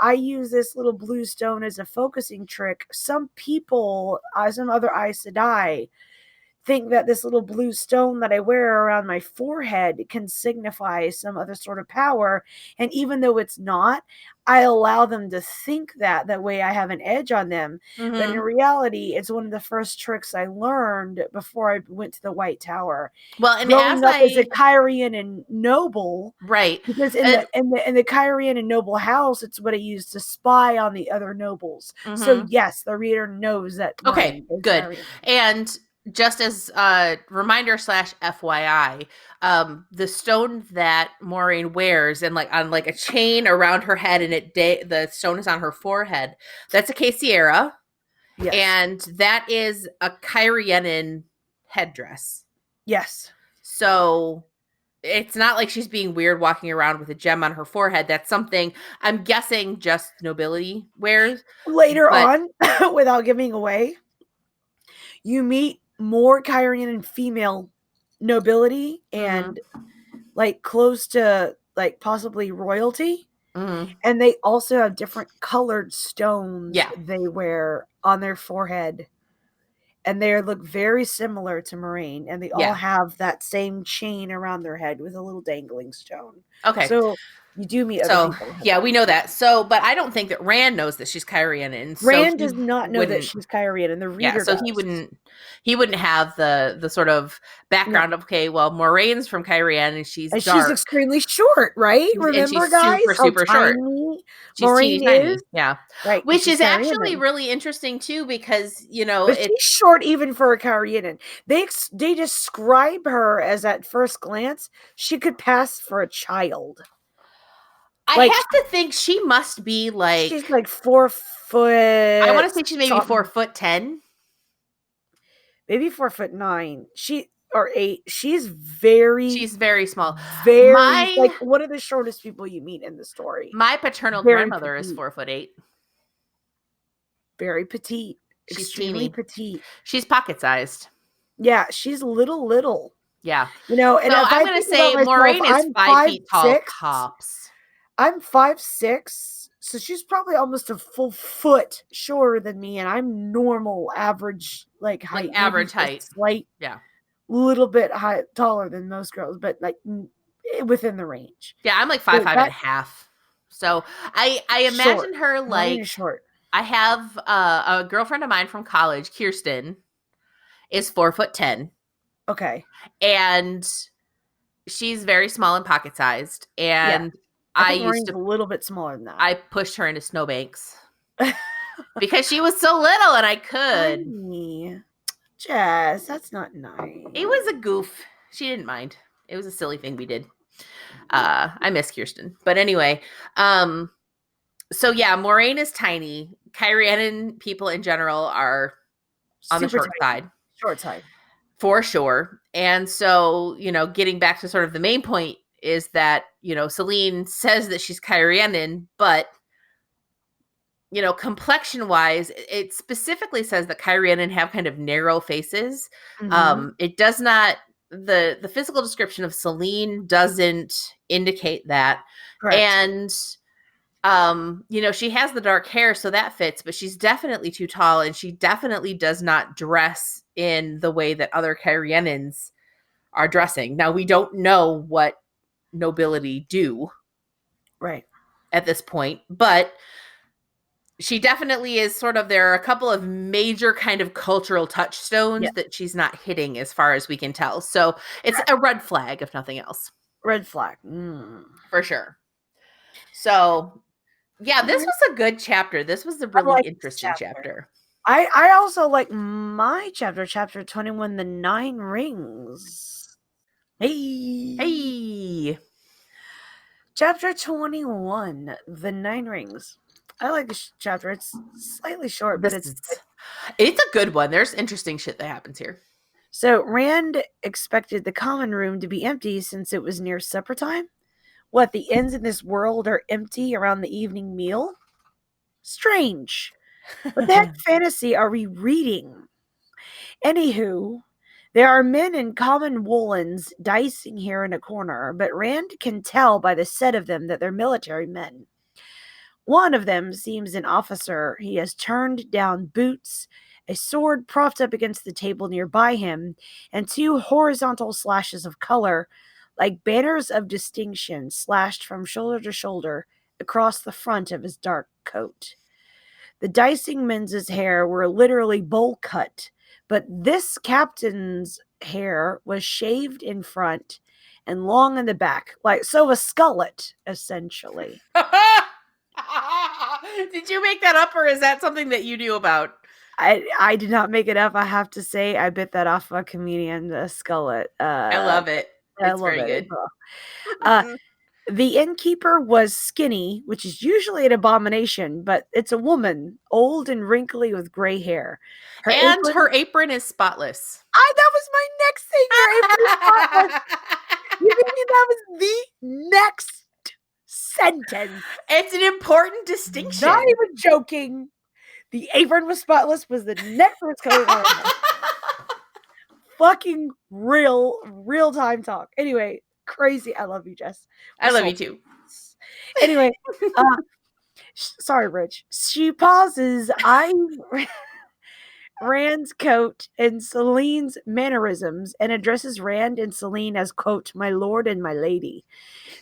I use this little blue stone as a focusing trick. Some people, some other Aes Sedai, think that this little blue stone that I wear around my forehead can signify some other sort of power. And even though it's not, I allow them to think that way I have an edge on them. But in Mm-hmm. reality, it's one of the first tricks I learned before I went to the White Tower. Well, and as Growing up as a I Kyrian and noble, right. because in And the Kyrian and noble house, it's what I used to spy on the other nobles. So mm-hmm. yes, the reader knows that Okay, Moraine is good. Kyrian. And just as a reminder slash FYI, the stone that Maureen wears and like on like a chain around her head and the stone is on her forehead, that's a Cassiera. Yes. And that is a Kyrianan headdress. Yes. So it's not like she's being weird walking around with a gem on her forehead. That's something I'm guessing just nobility wears. Later But on, without giving away, you meet more Kyrian and female nobility mm-hmm, and like close to like possibly royalty. mm-hmm, And they also have different colored stones yeah. they wear on their forehead and they look very similar to Moraine, and they all Yeah. have that same chain around their head with a little dangling stone. Okay. So you do meet other So people. yeah, we know that. So, but I don't think that Rand knows that she's Kyrianan, so Rand he does not know that wouldn't. she's Kyrian, and the Yeah, reader so does. he wouldn't have the sort of No. background of, okay, well, Moraine's from Kyrian and she's And she's dark extremely short, right? and Remember, she's guys, super how super short. tiny She's teeny Moraine is? tiny. Yeah. Right, and Which she's is actually Kyrian. really interesting too, because But it she's short even for a Kyrian. They describe her as, at first glance, she could pass for a child. I Like, have to think she must be like, she's like 4 foot. I want to say she's maybe something. 4'10". Maybe 4'9". She or 8. She's very, She's very small. very My like one of the shortest people you meet in the story. my paternal Very grandmother is petite. 4'8". Very petite. She's Extremely teeny. petite. She's pocket sized. Yeah, she's little. Yeah. You know, and So if I'm I gonna think about say myself, Moraine is I'm 5 feet tall 5'6". tops. I'm 5'6", so she's probably almost a full foot shorter than me, and I'm normal, average, like height, Like average maybe a height. slight, Yeah. little bit taller than most girls, but like within the range. Yeah, I'm like So 5'5" and a half. So I short. imagine her Maureen like, is short. I have a girlfriend of mine from college, Kirsten, is 4'10", Okay. and she's very small and pocket sized. Yeah. And I I think used Maureen's to a little bit smaller than that. I pushed her into snowbanks because she was so little and I could. Tiny. Jess, that's not nice. It was a goof. She didn't mind. It was a silly thing we did. I miss Kirsten. But anyway, so yeah, Moraine is tiny. Kyrianan people in general are on the Super short tiny. side. Short side. For sure. And so, getting back to sort of the main point is that, Selene says that she's Kyrianan, but complexion wise, it specifically says that Kyrianan have kind of narrow faces. Mm-hmm. It does not, the physical description of Selene doesn't indicate that. Correct. And she has the dark hair, so that fits, but she's definitely too tall, and she definitely does not dress in the way that other Kyrianans are dressing. Now, we don't know what nobility do Right at this point, but she definitely is there are a couple of major kind of cultural touchstones that she's not hitting as far as we can tell. So it's a red flag, if nothing else. Red flag. For sure. So yeah, this was a good chapter. This was a really interesting chapter. I also like my chapter 21, the 9 rings. Hey. Chapter 21, the 9 rings. I like this chapter. It's slightly short, but it's a good one. There's interesting shit that happens here. So Rand expected the common room to be empty since it was near supper time. What, the inns in this world are empty around the evening meal? Strange. What the heck fantasy are we reading? Anywho, there are men in common woolens dicing here in a corner, but Rand can tell by the set of them that they're military men. One of them seems an officer. He has turned down boots, a sword propped up against the table nearby him, and 2 horizontal slashes of color, like banners of distinction, slashed from shoulder to shoulder across the front of his dark coat. The dicing men's hair were literally bowl cut, but this captain's hair was shaved in front and long in the back, like so a skullet, essentially. Did you make that up, or is that something that you knew about? I did not make it up. I have to say, I bit that off a comedian, Skullet. I love it. It's very good. The innkeeper was skinny, which is usually an abomination, but it's a woman, old and wrinkly with gray hair. Her apron is spotless. That was my next thing. Her apron is spotless. You mean that was the next sentence? It's an important distinction. Not even joking. The apron was spotless was the next word's coming out. Fucking real time talk. Anyway, crazy. I love you, Jess. I love you too. Anyway, sorry, Rich. She pauses. Rand's coat and Celine's mannerisms and addresses Rand and Celine as, quote, my lord and my lady.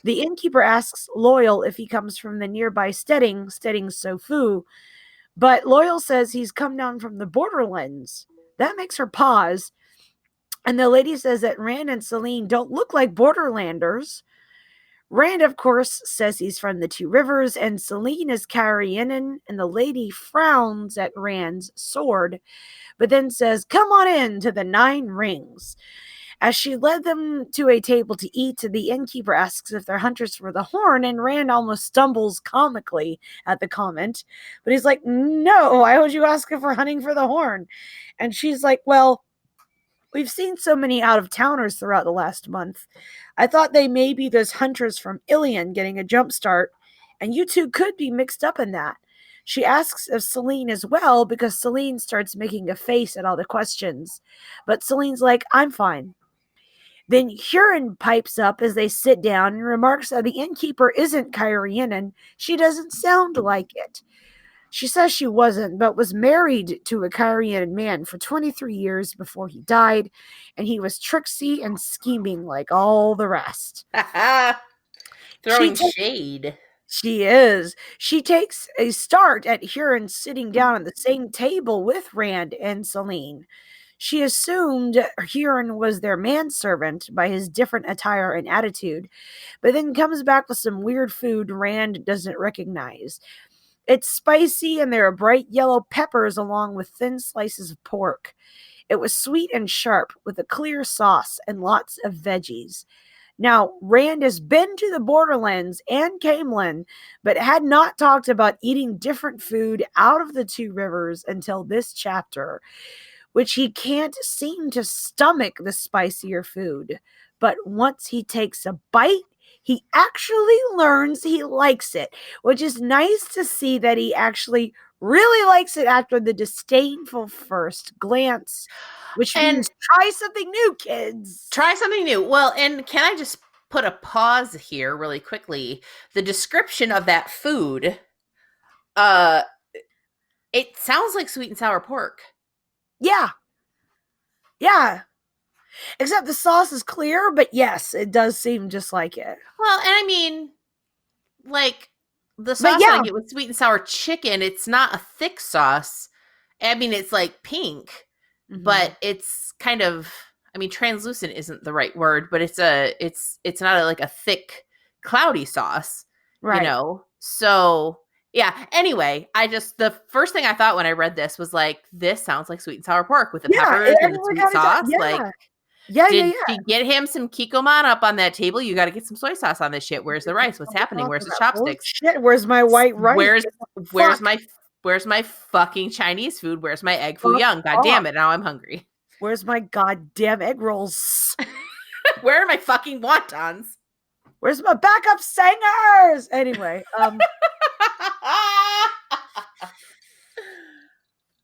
The innkeeper asks Loyal if he comes from the nearby Stedding Sofu, but Loyal says he's come down from the borderlands. That makes her pause, and the lady says that Rand and Celine don't look like borderlanders. Rand, of course, says he's from the Two Rivers, and Celine is Carrienan, and the lady frowns at Rand's sword, but then says, come on in to the Nine Rings. As she led them to a table to eat, the innkeeper asks if they're hunters for the horn, and Rand almost stumbles comically at the comment. But he's like, no, why would you ask if we're hunting for the horn? And she's like, well, we've seen so many out-of-towners throughout the last month. I thought they may be those hunters from Ilion getting a jump start, and you two could be mixed up in that. She asks if Celine as well, because Celine starts making a face at all the questions. But Celine's like, I'm fine. Then Huron pipes up as they sit down and remarks that the innkeeper isn't Kyrianan. She doesn't sound like it. She says she wasn't, but was married to a Kyrianan man for 23 years before he died, and he was tricksy and scheming like all the rest. Throwing shade. She is. She takes a start at Huron sitting down at the same table with Rand and Celine. She assumed Huron was their manservant by his different attire and attitude, but then comes back with some weird food Rand doesn't recognize. It's spicy, and there are bright yellow peppers along with thin slices of pork. It was sweet and sharp, with a clear sauce and lots of veggies. Now, Rand has been to the Borderlands and Camelin, but had not talked about eating different food out of the Two Rivers until this chapter, which he can't seem to stomach the spicier food. But once he takes a bite, he actually learns he likes it, which is nice to see that he actually really likes it after the disdainful first glance, which means try something new, kids. Try something new. Well, and can I just put a pause here really quickly? The description of that food, it sounds like sweet and sour pork. Yeah. Yeah. Except the sauce is clear, but yes, it does seem just like it. Well, and I mean, like, the sauce I get with sweet and sour chicken, it's not a thick sauce. I mean, it's like pink, but it's kind of, I mean, translucent isn't the right word, but it's not like a thick, cloudy sauce, right? You know? So yeah. Anyway, the first thing I thought when I read this was like, this sounds like sweet and sour pork with the peppers and the sweet sauce. Like, did she get him some Kikkoman up on that table? You got to get some soy sauce on this shit. Where's the rice? What's happening? Where's the chopsticks? Shit, where's my white rice? Where's my fucking Chinese food? Where's my egg foo young? God damn it! Now I'm hungry. Where's my goddamn egg rolls? Where are my fucking wontons? Where's my backup singers? Anyway,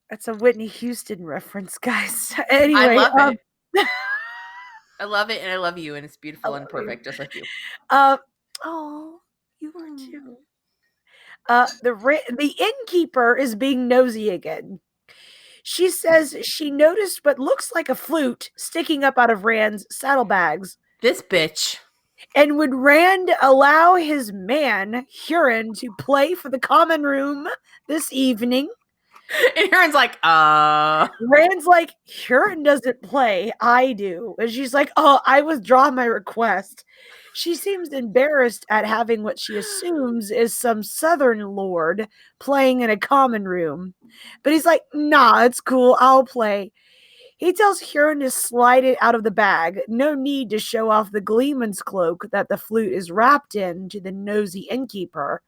that's a Whitney Houston reference, guys. Anyway, I love it. I love it, and I love you, and it's beautiful and perfect, just like you. Oh, you were too. The innkeeper is being nosy again. She says she noticed what looks like a flute sticking up out of Rand's saddlebags. This bitch. And would Rand allow his man, Huron, to play for the common room this evening? And Huron's like, Rand's like, Huron doesn't play, I do. And she's like, oh, I withdraw my request. She seems embarrassed at having what she assumes is some southern lord playing in a common room. But he's like, nah, it's cool, I'll play. He tells Huron to slide it out of the bag. No need to show off the gleeman's cloak that the flute is wrapped in to the nosy innkeeper.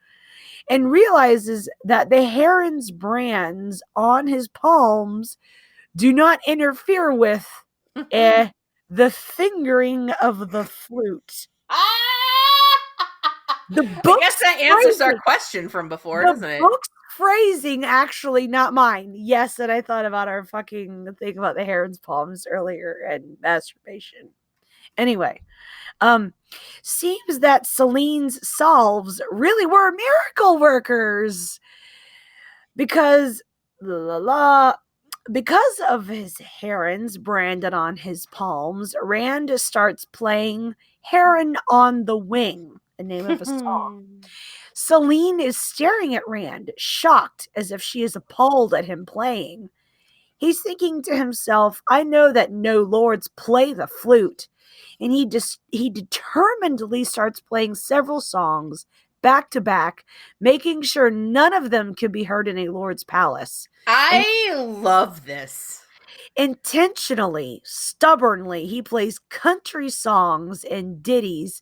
And realizes that the heron's brands on his palms do not interfere with the fingering of the flute. The book, I guess that answers our question from before, doesn't it? The book's phrasing, actually, not mine. Yes, and I thought about our fucking thing about the heron's palms earlier and masturbation. Anyway, seems that Celine's solves really were miracle workers, because Because of his herons branded on his palms, Rand starts playing Heron on the Wing, the name of a song. Celine is staring at Rand, shocked, as if she is appalled at him playing. He's thinking to himself, I know that no lords play the flute. And he determinedly starts playing several songs back to back, making sure none of them could be heard in a lord's palace. And I love this. intentionally, stubbornly, he plays country songs and ditties,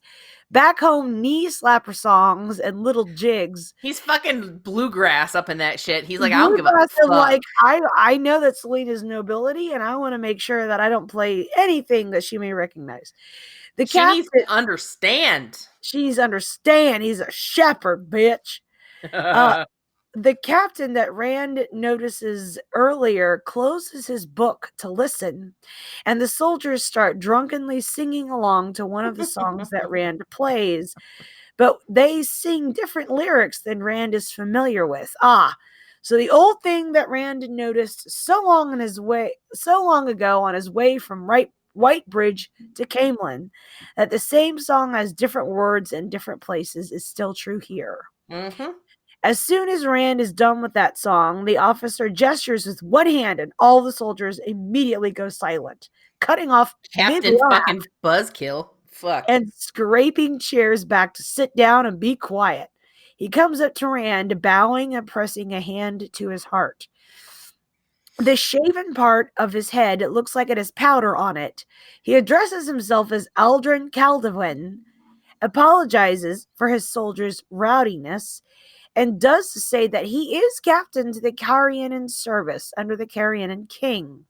back home knee slapper songs and little jigs. He's fucking bluegrass up in that shit. He's like, I don't give a Bluegrass and fuck. like I know that Selena's nobility, and I want to make sure that I don't play anything that she may recognize. The She needs captain, to understand. she's understand. He's a shepherd, bitch. Uh, the captain that Rand notices earlier closes his book to listen, and the soldiers start drunkenly singing along to one of the songs that Rand plays, but they sing different lyrics than Rand is familiar with. So the old thing that Rand noticed so long ago on his way from White Bridge to Camelin, that the same song has different words in different places, is still true here. Mm-hmm. As soon as Rand is done with that song, the officer gestures with one hand and all the soldiers immediately go silent, cutting off Captain mid-laugh fucking Buzzkill. Fuck. and scraping chairs back to sit down and be quiet. He comes up to Rand, bowing and pressing a hand to his heart. The shaven part of his head looks like it has powder on it. He addresses himself as Aldrin Caldowen, apologizes for his soldiers' rowdiness, and does say that he is captain to the Carianan service under the Carianan king.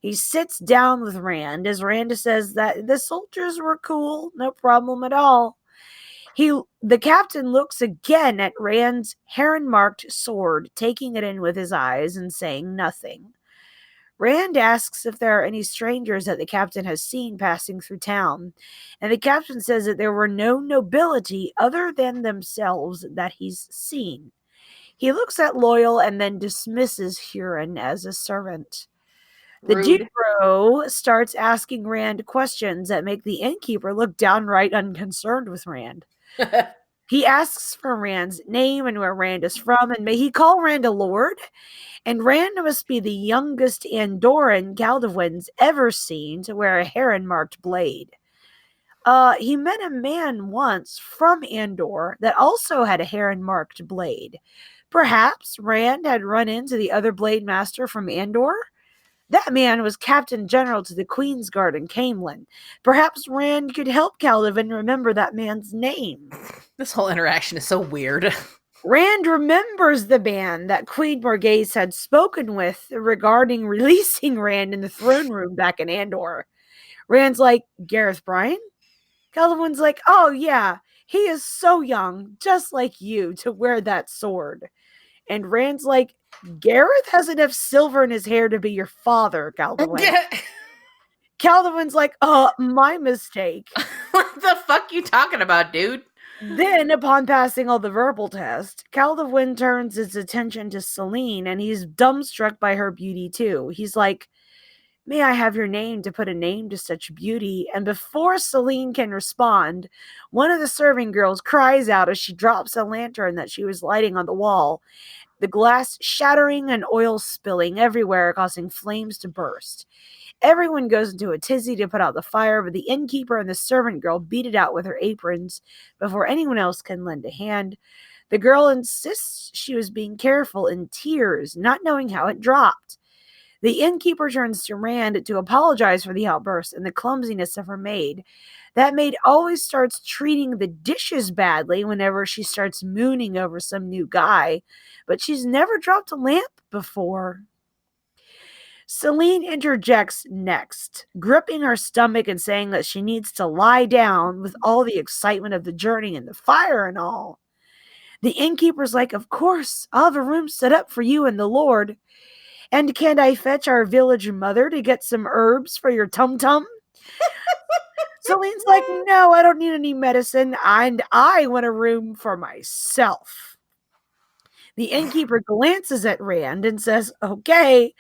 He sits down with Rand as Rand says that the soldiers were cool, no problem at all. The captain looks again at Rand's heron-marked sword, taking it in with his eyes and saying nothing. Rand asks if there are any strangers that the captain has seen passing through town, and the captain says that there were no nobility other than themselves that he's seen. He looks at Loyal and then dismisses Huron as a servant. The Rude. Jiro starts asking Rand questions that make the innkeeper look downright unconcerned with Rand. He asks for Rand's name and where Rand is from, and may he call Rand a lord? And Rand must be the youngest Andoran Caldowin's ever seen to wear a heron-marked blade. He met a man once from Andor that also had a heron-marked blade. Perhaps Rand had run into the other blade master from Andor? That man was Captain General to the Queen's Guard in Camelin. Perhaps Rand could help Caldovan remember that man's name. This whole interaction is so weird. Rand remembers the man that Queen Morghese had spoken with regarding releasing Rand in the throne room back in Andor. Rand's like, Gareth Bryan? Caldovan's like, oh yeah, he is so young, just like you, to wear that sword. And Rand's like, Gareth has enough silver in his hair to be your father, Caldovan. Caldovan's like, my mistake. What the fuck you talking about, dude? Then, upon passing all the verbal tests, Caldovan turns his attention to Selene, and he's dumbstruck by her beauty too. He's like, may I have your name to put a name to such beauty? And before Selene can respond, one of the serving girls cries out as she drops a lantern that she was lighting on the wall, the glass shattering and oil spilling everywhere, causing flames to burst. Everyone goes into a tizzy to put out the fire, but the innkeeper and the servant girl beat it out with her aprons before anyone else can lend a hand. The girl insists she was being careful, in tears, not knowing how it dropped. The innkeeper turns to Rand to apologize for the outburst and the clumsiness of her maid. That maid always starts treating the dishes badly whenever she starts mooning over some new guy, but she's never dropped a lamp before. Selene interjects next, gripping her stomach and saying that she needs to lie down with all the excitement of the journey and the fire and all. The innkeeper's like, of course, I'll have a room set up for you and the Lord. And can't I fetch our village mother to get some herbs for your tum-tum? Celine's like, no, I don't need any medicine, and I want a room for myself. The innkeeper glances at Rand and says, okay.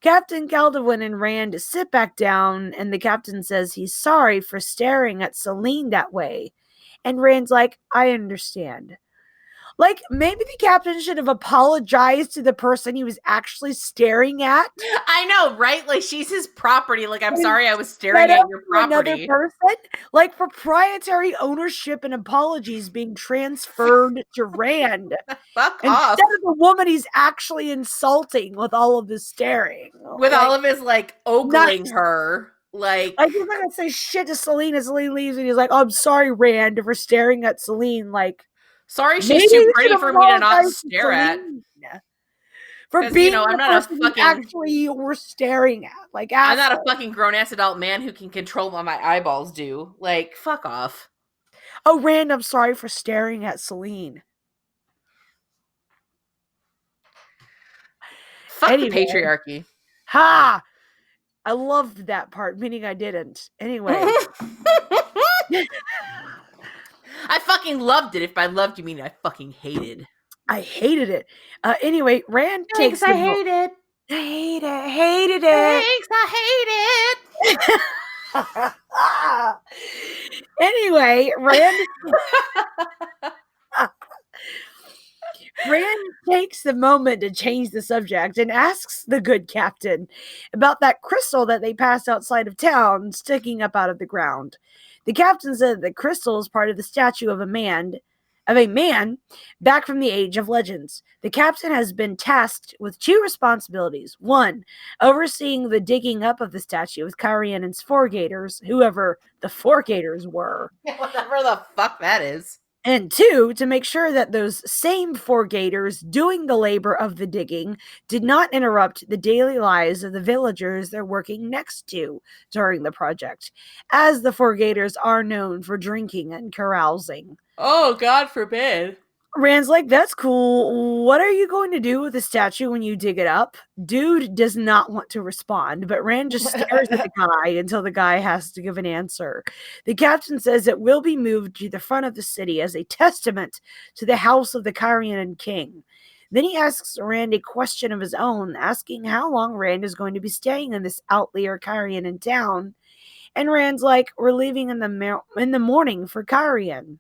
Captain Calderwin and Rand sit back down, and the captain says he's sorry for staring at Celine that way. And Rand's like, I understand. Like, maybe the captain should have apologized to the person he was actually staring at. I know, right? Like, she's his property. Like, I'm sorry I was Set staring up at your to another property. person. Like, proprietary ownership and apologies being transferred to Rand Fuck off. instead of the woman he's actually insulting with all of this staring. With Like, all of his, like, ogling nice. her. Like, Like, he's not gonna say shit to Celine as Celine leaves, and he's like, "Oh, I'm sorry, Rand, for staring at Celine." Like, sorry maybe she's too you should pretty for me to not apologize to stare at. Celine for Because, you know, being the person you actually were staring at. Like, I'm not a asshole. fucking grown-ass adult man who can control what my eyeballs do. Like, fuck off. Oh, Rand, I'm sorry for staring at Celine. Fuck the Anyway. patriarchy. Ha! I loved that part, meaning I didn't. Anyway. I fucking loved it. If by loved you mean I fucking hated. I hated it. Anyway, Rand takes I hate it. Hated it. Thanks, I hate it. Anyway, Rand takes the moment to change the subject and asks the good captain about that crystal that they passed outside of town sticking up out of the ground. The captain said the crystal is part of the statue of a man back from the Age of Legends. The captain has been tasked with two responsibilities. One, overseeing the digging up of the statue with Carian's Four-Gators, whoever the Four-Gators were. Whatever the fuck that is. And two, to make sure that those same Four-Gators doing the labor of the digging did not interrupt the daily lives of the villagers they're working next to during the project, as the Four-Gators are known for drinking and carousing. Oh, God forbid. Rand's like, that's cool. What are you going to do with the statue when you dig it up? Dude does not want to respond, but Rand just stares at the guy until the guy has to give an answer. The captain says it will be moved to the front of the city as a testament to the house of the Carian king. Then he asks Rand a question of his own, asking how long Rand is going to be staying in this outlier Carian town. And Rand's like, we're leaving in the morning for Carian.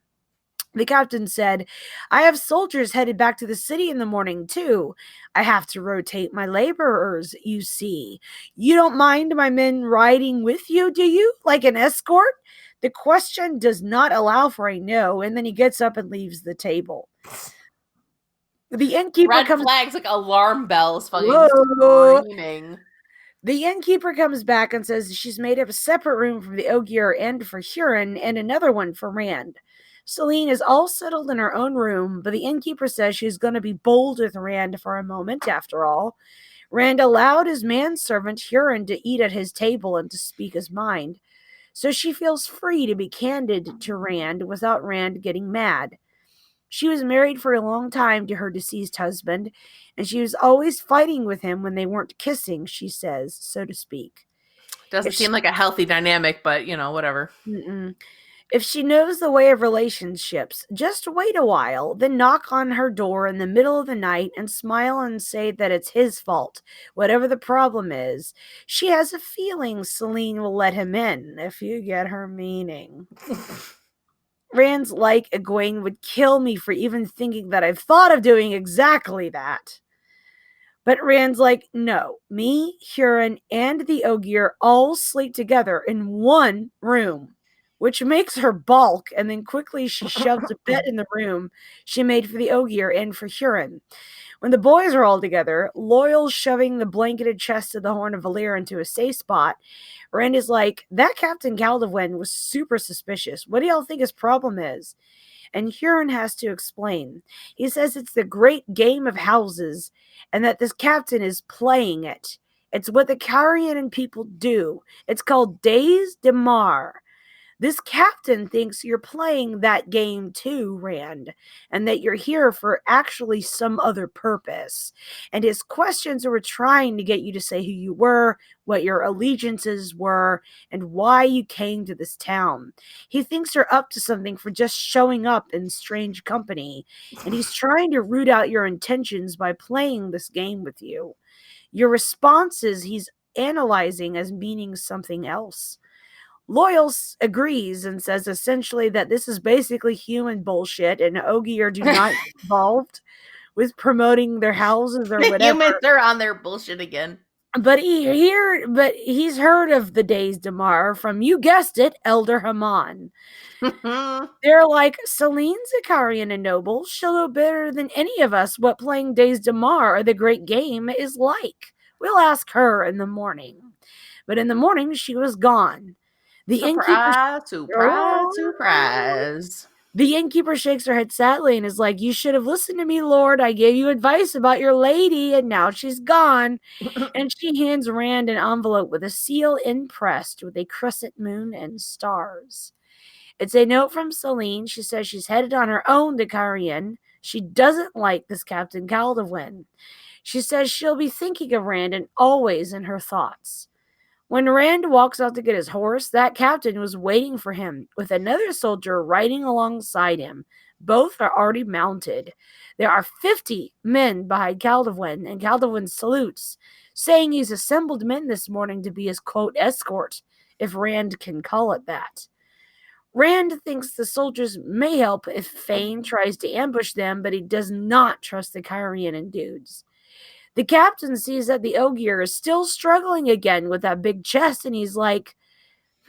The captain said, I have soldiers headed back to the city in the morning, too. I have to rotate my laborers, you see. You don't mind my men riding with you, do you? Like an escort? The question does not allow for a no, and then he gets up and leaves the table. The innkeeper Red flags like alarm bells fucking Whoa. screaming. The innkeeper comes back and says she's made up a separate room for the Ogier and for Huron, and another one for Rand. Celine is all settled in her own room, but the innkeeper says she's going to be bold with Rand for a moment, after all. Rand allowed his manservant Huron to eat at his table and to speak his mind, so she feels free to be candid to Rand without Rand getting mad. She was married for a long time to her deceased husband, and she was always fighting with him when they weren't kissing, she says, so to speak. Doesn't seem like a healthy dynamic, but, you know, whatever. If she knows the way of relationships, just wait a while, then knock on her door in the middle of the night and smile and say that it's his fault, whatever the problem is. She has a feeling Celine will let him in, if you get her meaning. Rand's like, Egwene would kill me for even thinking that I've thought of doing exactly that. But Rand's like, no, me, Huron, and the Ogier all sleep together in one room, which makes her balk, and then quickly she shoves a bed in the room she made for the Ogier and for Huron. When the boys are all together, Loyal shoving the blanketed chest of the Horn of Valyr into a safe spot, Rand is like, that Captain Calderwin was super suspicious. What do y'all think his problem is? And Huron has to explain. He says it's the great game of houses, and that this captain is playing it. It's what the Carian people do. It's called Days de Mar. This captain thinks you're playing that game too, Rand, and that you're here for actually some other purpose. And his questions were trying to get you to say who you were, what your allegiances were, and why you came to this town. He thinks you're up to something for just showing up in strange company, and he's trying to root out your intentions by playing this game with you. Your responses he's analyzing as meaning something else. Loyal agrees and says essentially that this is basically human bullshit and Ogier do not get involved with promoting their houses or The whatever. humans are on their bullshit again. But he's heard of the Days Damar from, you guessed it, Elder Haman. They're like, Celine's a Carian and noble. She'll know better than any of us what playing Days Damar or the Great Game is like. We'll ask her in the morning. But in the morning, she was gone. The surprise, surprise. The innkeeper shakes her head sadly and is like, you should have listened to me, Lord. I gave you advice about your lady, and now she's gone. And she hands Rand an envelope with a seal impressed with a crescent moon and stars. It's a note from Celine. She says she's headed on her own to Carian. She doesn't like this Captain Caldwin. She says she'll be thinking of Rand and always in her thoughts. When Rand walks out to get his horse, that captain was waiting for him with another soldier riding alongside him. Both are already mounted. There are 50 men behind Caldwin, and Caldwin salutes, saying he's assembled men this morning to be his, quote, escort, if Rand can call it that. Rand thinks the soldiers may help if Fane tries to ambush them, but he does not trust the Kyrian dudes. The captain sees that the Ogier is still struggling again with that big chest, and he's like,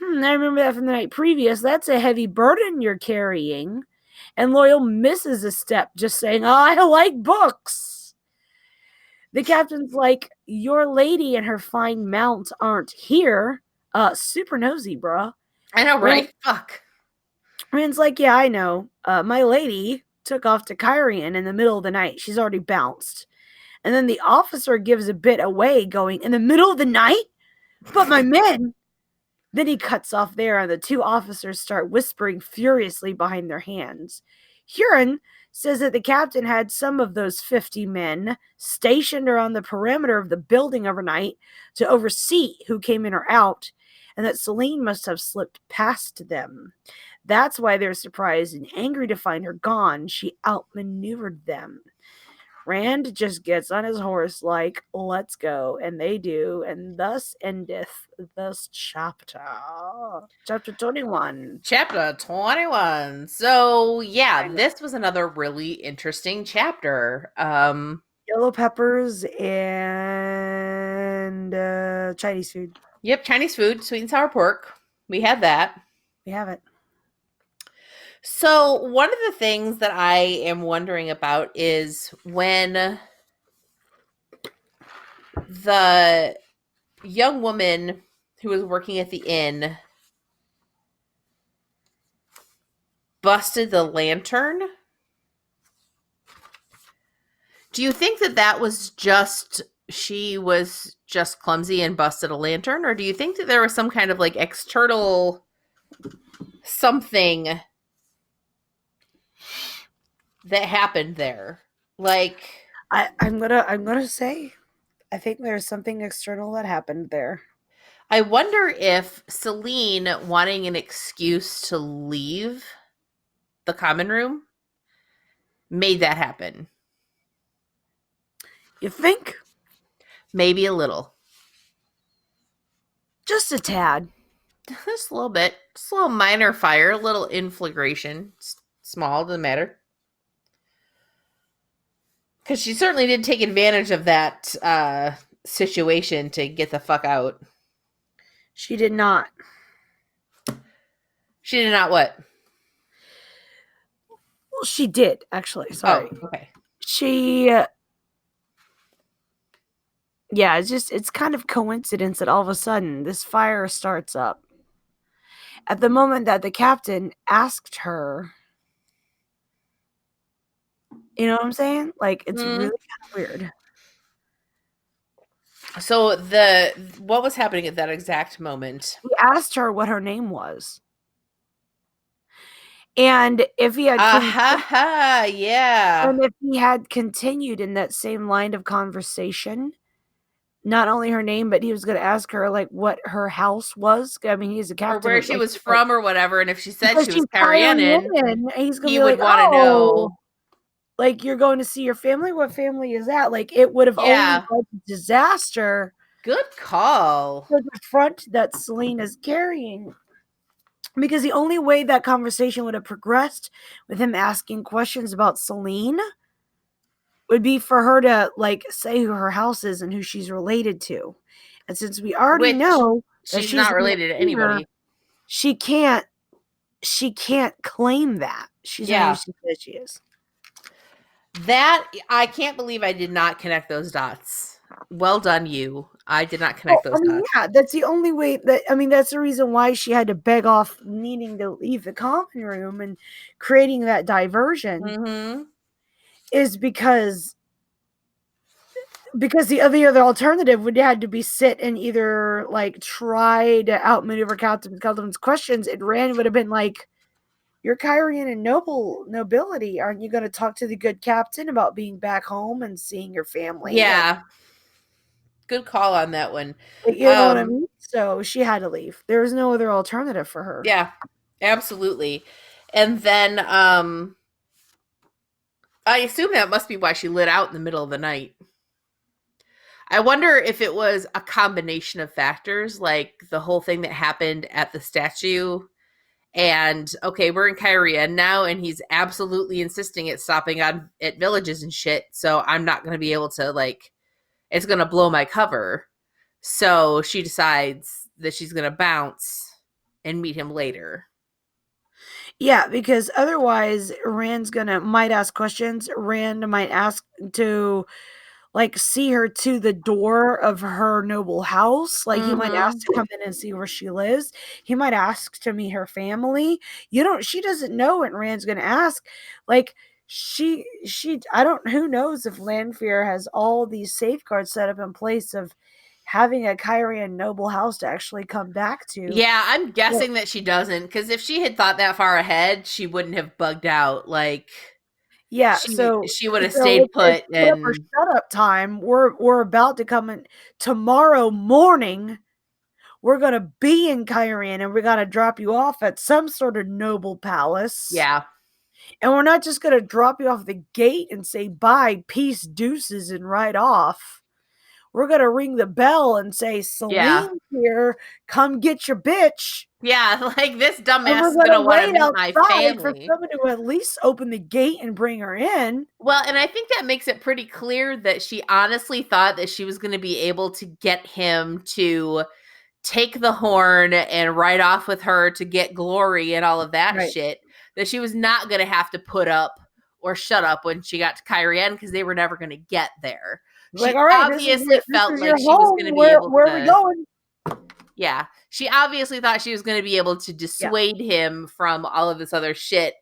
I remember that from the night previous. That's a heavy burden you're carrying. And Loyal misses a step, just saying, I like books. The captain's like, your lady and her fine mount aren't here. Super nosy, bruh. I know, right? Fuck. Rand's like, yeah, I know. My lady took off to Kyrian in the middle of the night. She's already bounced. And then the officer gives a bit away, going, in the middle of the night? But my men! Then he cuts off there, and the two officers start whispering furiously behind their hands. Huron says that the captain had some of those 50 men stationed around the perimeter of the building overnight to oversee who came in or out, and that Celine must have slipped past them. That's why they're surprised and angry to find her gone. She outmaneuvered them. Rand just gets on his horse like, let's go, and they do, and thus endeth this chapter. Chapter 21. Chapter 21. So, yeah, this was another really interesting chapter. Yellow peppers and Chinese food. Yep, Chinese food, sweet and sour pork. We had that. We have it. So, one of the things that I am wondering about is when the young woman who was working at the inn busted the lantern. Do you think that that was just, she was just clumsy and busted a lantern? Or do you think that there was some kind of like external something that happened there? Like, I'm gonna say, I think there's something external that happened there. I wonder if Celine wanting an excuse to leave the common room made that happen. You think? Maybe a little. Just a tad. Just a little bit. Just a little minor fire, a little inflagration. Small, doesn't matter. Because she certainly did take advantage of that situation to get the fuck out. She did not. She did not what? Well, she did, actually. Sorry. Oh, okay. She... yeah, it's kind of coincidence that all of a sudden this fire starts up. At the moment that the captain asked her... You know what I'm saying? Like, it's really kind of weird. So what was happening at that exact moment? He asked her what her name was. And if he had yeah. And if he had continued in that same line of conversation, not only her name, but he was going to ask her like what her house was. I mean, he's a captain, or where she was from, or whatever. And if she said she was Carianan, he's going he would want to know. like, you're going to see your family? What family is that? Like, it would have only Yeah. been disaster Good call. for the front that Celine is carrying. Because the only way that conversation would have progressed with him asking questions about Celine would be for her to like say who her house is and who she's related to. And since we already Which know that she's she's not not related to here, anybody. she can't claim that. She's not who Yeah. she says she is. That I can't believe I did not connect those dots. Well done, you. I did not Well, connect I those mean, dots. yeah, that's the only way that that's the reason why she had to beg off needing to leave the common room and creating that diversion Mm-hmm. is because the other alternative would have to be sit and either like try to outmaneuver Calvin's questions, and Rand would have been like, "You're Kyrian and nobility. Aren't you going to talk to the good captain about being back home and seeing your family?" And Yeah. Good call on that one. you know what I mean? So she had to leave. There was no other alternative for her. Yeah, absolutely. And then I assume that must be why she lit out in the middle of the night. I wonder if it was a combination of factors, like the whole thing that happened at the statue. And okay, we're in Kyria now, and he's absolutely insisting at stopping on at villages and shit. So I'm not going to be able to like. It's going to blow my cover. So she decides that she's going to bounce and meet him later. Yeah, because otherwise Rand's gonna might ask questions. Rand might ask to like see her to the door of her noble house. Like he might ask Mm-hmm. to come in and see where she lives. He might ask to meet her family. You don't she doesn't know what Rand's gonna ask. Like she I don't who knows if Lanfear has all these safeguards set up in place of having a Kyrian noble house to actually come back to. Yeah, I'm Well, guessing that she doesn't, because if she had thought that far ahead, she wouldn't have bugged out. Like yeah, she would have so stayed it's put put up or and shut up time. We're about to come in tomorrow morning. We're gonna be in Kyrian and we gotta drop you off at some sort of noble palace. yeah, And we're not just gonna drop you off the gate and say bye, peace, deuces, and ride off. We're gonna ring the bell and say, yeah, Celine's here, come get your bitch. yeah. Like this And dumbass we're is gonna gonna want to wait meet my outside for family. someone to at least open the gate and bring her in. Well, and I think that makes it pretty clear that she honestly thought that she was going to be able to get him to take the horn and ride off with her to get glory and all of that Right. shit. That she was not going to have to put up or shut up when she got to Kyrian because they were never going to get there. Like, She all right, obviously this felt is your like she was going home. to be able Where are we to, going? yeah, she obviously thought she was going to be able to Yeah. dissuade him from all of this other shit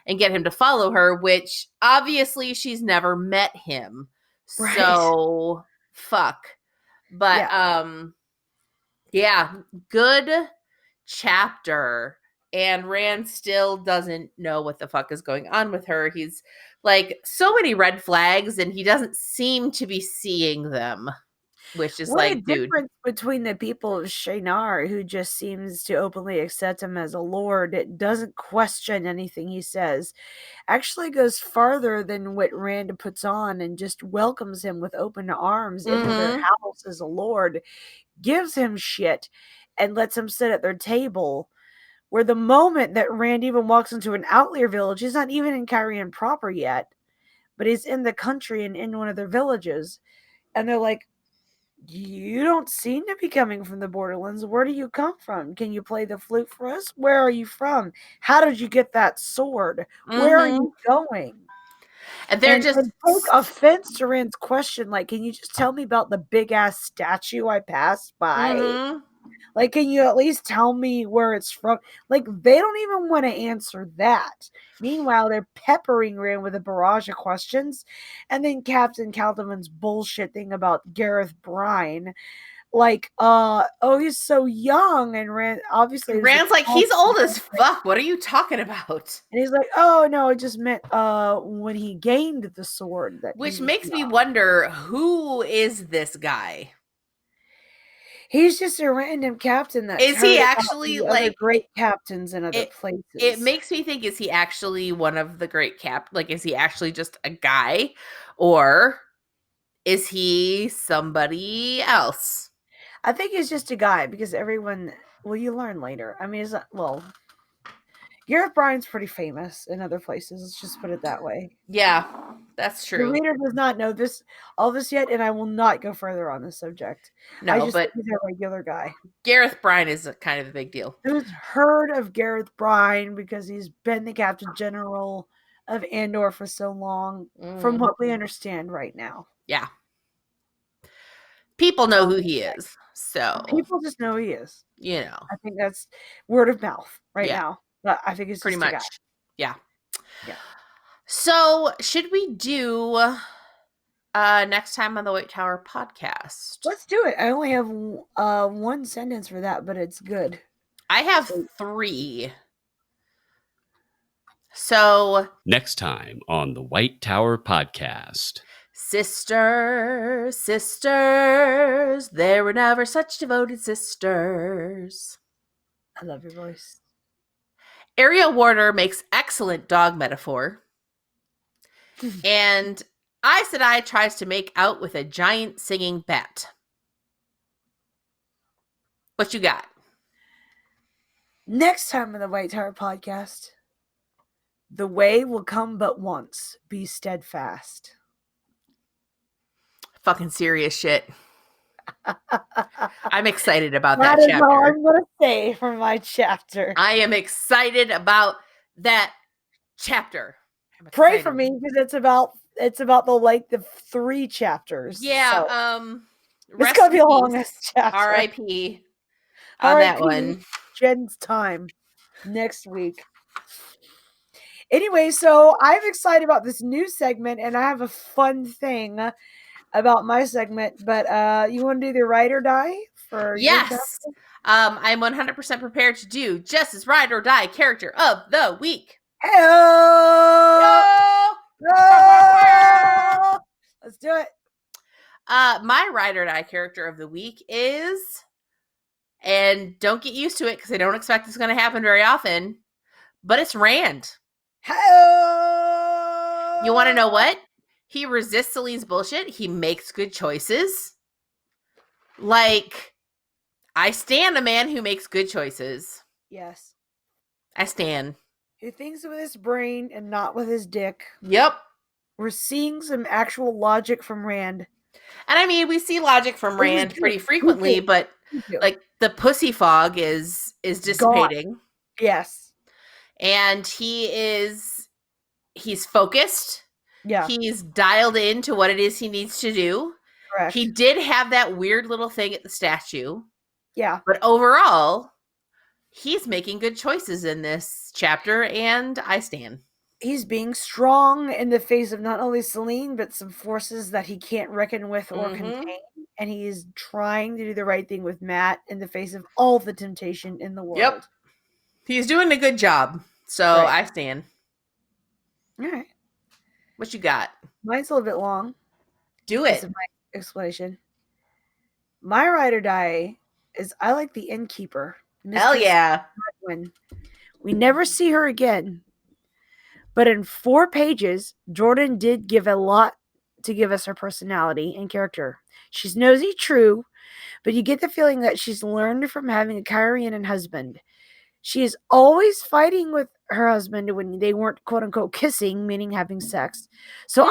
and get him to follow her, which obviously she's never met him. Right. So fuck. But Yeah. yeah, good chapter. And Rand still doesn't know what the fuck is going on with her. He's like so many red flags and he doesn't seem to be seeing them, which is What a like, dude. difference between the people of Shaynar, who just seems to openly accept him as a lord, it doesn't question anything he says, actually goes farther than what Rand puts on and just welcomes him with open arms into their Mm-hmm. house as a lord, gives him shit, and lets him sit at their table. Where the moment that Rand even walks into an outlier village, he's not even in Kyrian proper yet, but he's in the country and in one of their villages. And they're like, you don't seem to be coming from the borderlands. Where do you come from? Can you play the flute for us? Where are you from? How did you get that sword? Where are Mm-hmm. you going? And they're just And take offense to Rand's question, like, can you just tell me about the big ass statue I passed by? mm-hmm. Like, can you at least tell me where it's from? Like, they don't even want to answer that. Meanwhile, they're peppering Rand with a barrage of questions. And then Captain Caldemon's bullshit thing about Gareth Brine. Like, oh, he's so young. And Rand, obviously, it was a Rand's like, call he's to old as Rand. fuck. What are you talking about? And he's like, oh, no, it just meant when he gained the sword that he Which was makes me young. wonder, who is this guy? He's just a random captain that's Is he heard about actually the other like great captains in other it? It places. makes me think: is he actually one of the great cap? Like, is he actually just a guy, or is he somebody else? I think he's just a guy because everyone. Well, you learn later. I mean, it's not, well, Gareth Bryan's pretty famous in other places. Let's just put it that way. Yeah, that's The true. reader does not know all this yet, and I will not go further on this subject. I No, just think but he's a regular guy. Gareth Bryan is a kind of a big deal. Who's heard of Gareth Bryan because he's been the Captain General of Andor for so long, from what we understand right now. Yeah. People know who he is. So, People just know he is. you know, I think that's word of mouth right yeah, now. But I think it's pretty just a guy. much. Yeah. Yeah. So, should we do next time on the White Tower podcast? Let's do it. I only have one sentence for that, but it's good. I have So 3. So, Next time on the White Tower podcast. sisters, sisters, there were never such devoted sisters. I love your voice. Ariel Warner makes excellent dog metaphor. And Aes Sedai tries to make out with a giant singing bat. What you got? Next time on the White Tower podcast, the way will come but once. Be steadfast. Fucking serious shit. I'm excited about That that is chapter. all I'm going to say for my chapter. I am excited about that chapter. Pray for me because it's about the 3 chapters. Yeah, so. It's gonna be a longest chapter. R.I.P. on that one. Jen's time next week. Anyway, so I'm excited about this new segment, and I have a fun thing about my segment. But you want to do the ride or die for your chapter? Yes. I'm 100% prepared to do Jess's ride or die character of the week. Hey-o! Let's do it. My ride or die character of the week is, and don't get used to it because I don't expect it's going to happen very often, but it's Rand. Hey-o! You want to know what? He resists Celine's bullshit. He makes good choices. Like, I stan a man who makes good choices. Yes. I stan. He thinks with his brain and not with his dick. Yep. We're seeing some actual logic from Rand. And I mean, we see logic from Rand pretty frequently, but like the pussy fog is dissipating. Gone. Yes. And he's focused. Yeah. He's dialed into what it is he needs to do. Correct. He did have that weird little thing at the statue. Yeah. But overall, he's making good choices in this chapter, and I stan. He's being strong in the face of not only Selene, but some forces that he can't reckon with or contain. And he is trying to do the right thing with Matt in the face of all the temptation in the world. Yep. He's doing a good job. So I stan. All right. What you got? Mine's a little bit long. Do it. My explanation. My ride or die is I like the innkeeper. Hell yeah. When we never see her again. But in 4 pages, Jordan did give a lot to give us her personality and character. She's nosy, true, but you get the feeling that she's learned from having a Kyrian husband. She is always fighting with her husband when they weren't quote unquote kissing, meaning having sex. So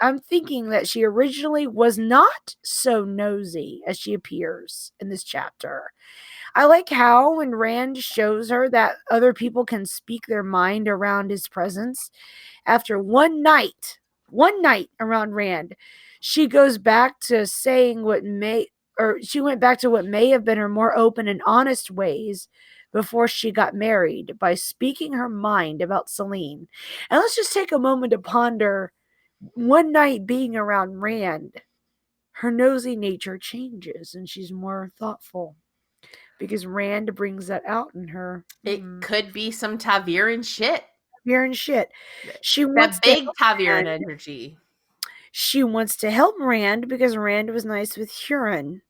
I'm thinking that she originally was not so nosy as she appears in this chapter. I like how when Rand shows her that other people can speak their mind around his presence, after one night around Rand, she goes back to saying she went back to what may have been her more open and honest ways before she got married by speaking her mind about Selene. And let's just take a moment to ponder one night being around Rand. Her nosy nature changes and she's more thoughtful. Because Rand brings that out in her. It could be some Taviran shit. Taviran shit. She wants that big Taviran energy. She wants to help Rand because Rand was nice with Huron.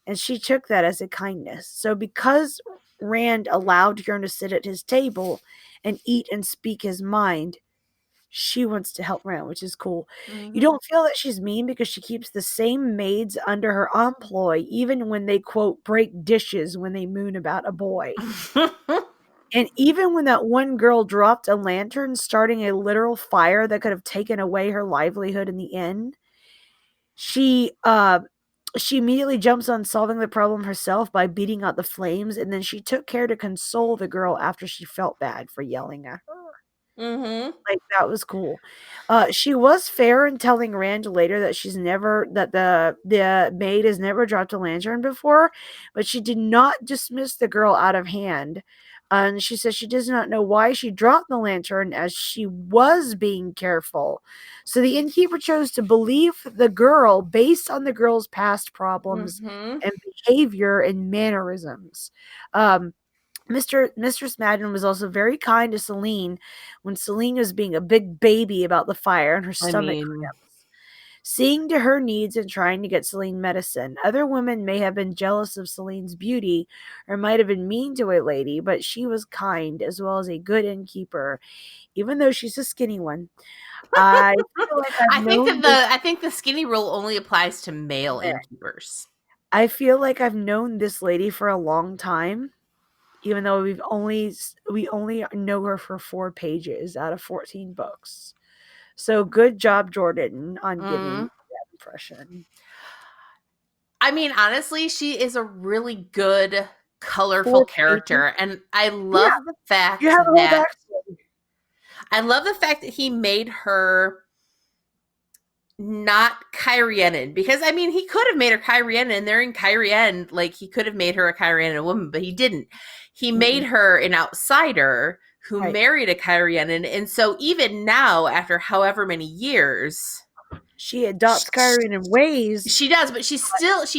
and she took that as a kindness. So because Rand allowed Jern to sit at his table and eat and speak his mind, she wants to help Rand, which is cool. You don't feel that she's mean because she keeps the same maids under her employ, even when they, quote, break dishes when they moon about a boy. And even when that one girl dropped a lantern, starting a literal fire that could have taken away her livelihood in the end, she immediately jumps on solving the problem herself by beating out the flames, and then she took care to console the girl after she felt bad for yelling at her. Like, that was cool. She was fair in telling Rand later that the maid has never dropped a lantern before, but she did not dismiss the girl out of hand. And she says she does not know why she dropped the lantern, as she was being careful. So the innkeeper chose to believe the girl based on the girl's past problems and behavior and mannerisms. Mistress Madden was also very kind to Celine when Celine was being a big baby about the fire and her stomach cramps. Seeing to her needs and trying to get Celine medicine. Other women may have been jealous of Celine's beauty or might have been mean to a lady, but she was kind as well as a good innkeeper, even though she's a skinny one. I feel like I think the skinny rule only applies to male innkeepers. I feel like I've known this lady for a long time, even though we only know her for 4 pages out of 14 books. So good job, Jordan, on giving me that impression. I mean, honestly, she is a really good, colorful character, and I love the fact that he made her not Kyrianan, because I mean, he could have made her Kyrianan, and they're in Kyrian, like he could have made her a Kyrianan woman, but he didn't. He made her an outsider who married a Kyrianan, and so even now, after however many years, she adopts Kyrianan ways. She does, but she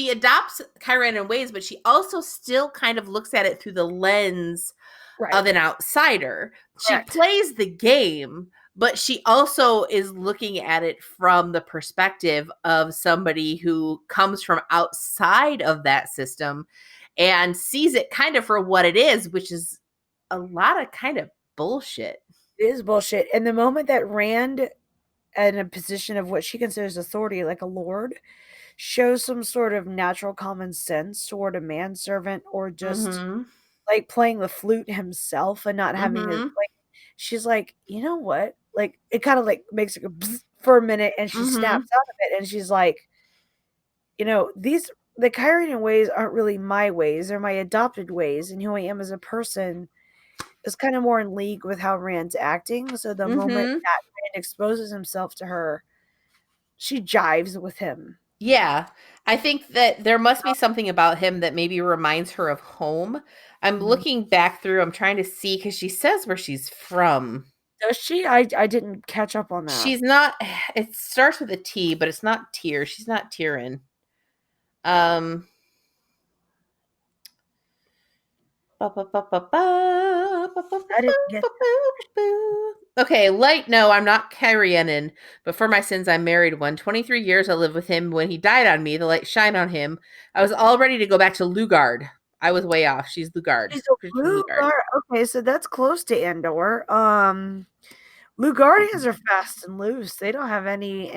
adopts Kyrianan ways, but she also still kind of looks at it through the lens of an outsider. She plays the game, but she also is looking at it from the perspective of somebody who comes from outside of that system and sees it kind of for what it is, which is a lot of kind of bullshit. It is bullshit. And the moment that Rand, in a position of what she considers authority, like a lord, shows some sort of natural common sense toward a manservant, or just like playing the flute himself and not having to, like, she's like, you know what? Like, it kind of like makes her go for a minute, and she snaps out of it, and she's like, you know, the Kyrian ways aren't really my ways, they're my adopted ways, and who I am as a person is kind of more in league with how Rand's acting. So the moment that Rand exposes himself to her, she jives with him. Yeah, I think that there must be something about him that maybe reminds her of home. I'm looking back through, I'm trying to see, because she says where she's from. Does she? I didn't catch up on that. She's not, it starts with a T, but it's not Tyr. She's not Tyrion. I didn't get Okay, light, no, I'm not Kyrianan, but for my sins I married one. 23 years I lived with him. When he died on me, the light shined on him. I was all ready to go back to Lugard. I was way off. She's Lugard. She's Lugard. Okay, so that's close to Andor. Lugardians are fast and loose. They don't have any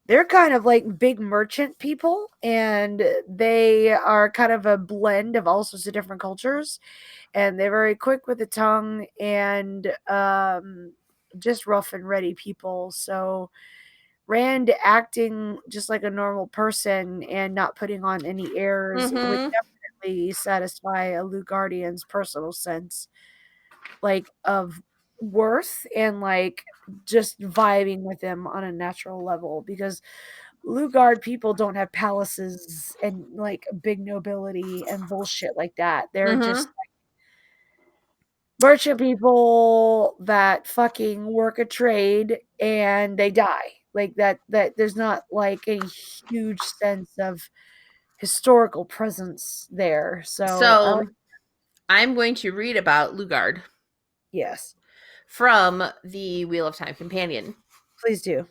they're kind of like big merchant people, and they are kind of a blend of all sorts of different cultures, and they're very quick with the tongue, and just rough and ready people. So Rand acting just like a normal person and not putting on any airs would definitely satisfy a Lugardian's personal sense, like, of worth, and like just vibing with them on a natural level, because Lugard people don't have palaces and like big nobility and bullshit like that. They're just like merchant people that fucking work a trade and they die. Like that there's not like a huge sense of historical presence there. So I'm going to read about Lugard. Yes. From the Wheel of Time Companion. Please do.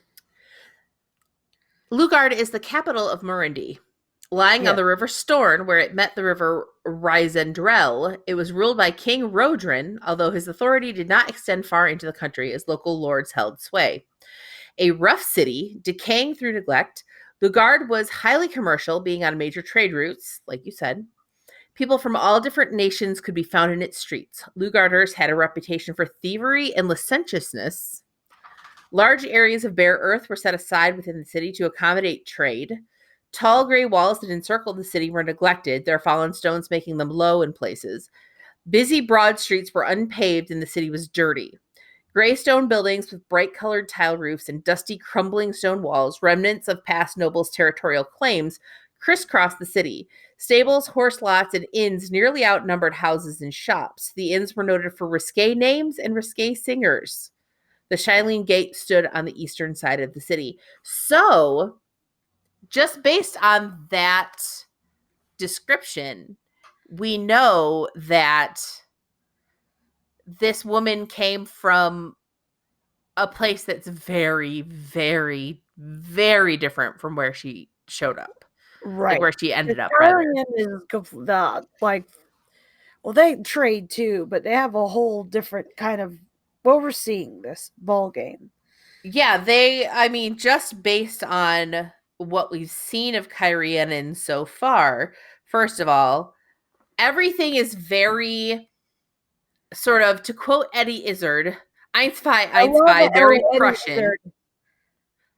Lugard is the capital of Murundi. Lying on Yeah. the river Storn, where it met the river Rysendrel, it was ruled by King Rodrin, although his authority did not extend far into the country as local lords held sway. A rough city, decaying through neglect, Lugard was highly commercial, being on major trade routes, like you said. People from all different nations could be found in its streets. Lugarders had a reputation for thievery and licentiousness. Large areas of bare earth were set aside within the city to accommodate trade. Tall gray walls that encircled the city were neglected, their fallen stones making them low in places. Busy, broad streets were unpaved and the city was dirty. Gray stone buildings with bright colored tile roofs and dusty, crumbling stone walls, remnants of past nobles' territorial claims, crisscrossed the city. Stables, horse lots, and inns nearly outnumbered houses and shops. The inns were noted for risque names and risque singers. The Shilene Gate stood on the eastern side of the city. So, just based on that description, we know that this woman came from a place that's very, very, very different from where she showed up. Right. Like where she ended up, rather. rather. Is like, well, they trade too, but they have a whole different kind of overseeing this ball game. Yeah, just based on what we've seen of Kyrianen so far, first of all, everything is very sort of, to quote Eddie Izzard, eins zwei, very Prussian.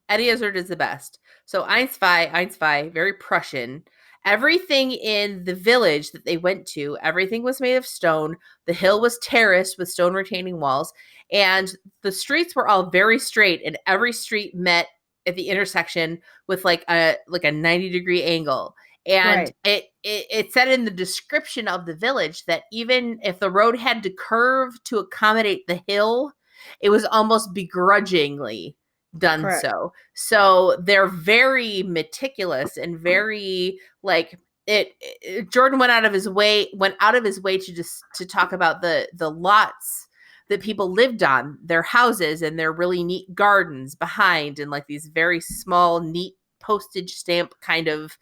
Eddie Izzard is the best. So eins zwei, very Prussian. Everything in the village that they went to, everything was made of stone. The hill was terraced with stone retaining walls, and the streets were all very straight, and every street met at the intersection with like a 90-degree angle. And it said in the description of the village that even if the road had to curve to accommodate the hill, it was almost begrudgingly done. Correct. So they're very meticulous and very like Jordan went out of his way to talk about the lots that people lived on, their houses and their really neat gardens behind, and like these very small, neat postage stamp kind of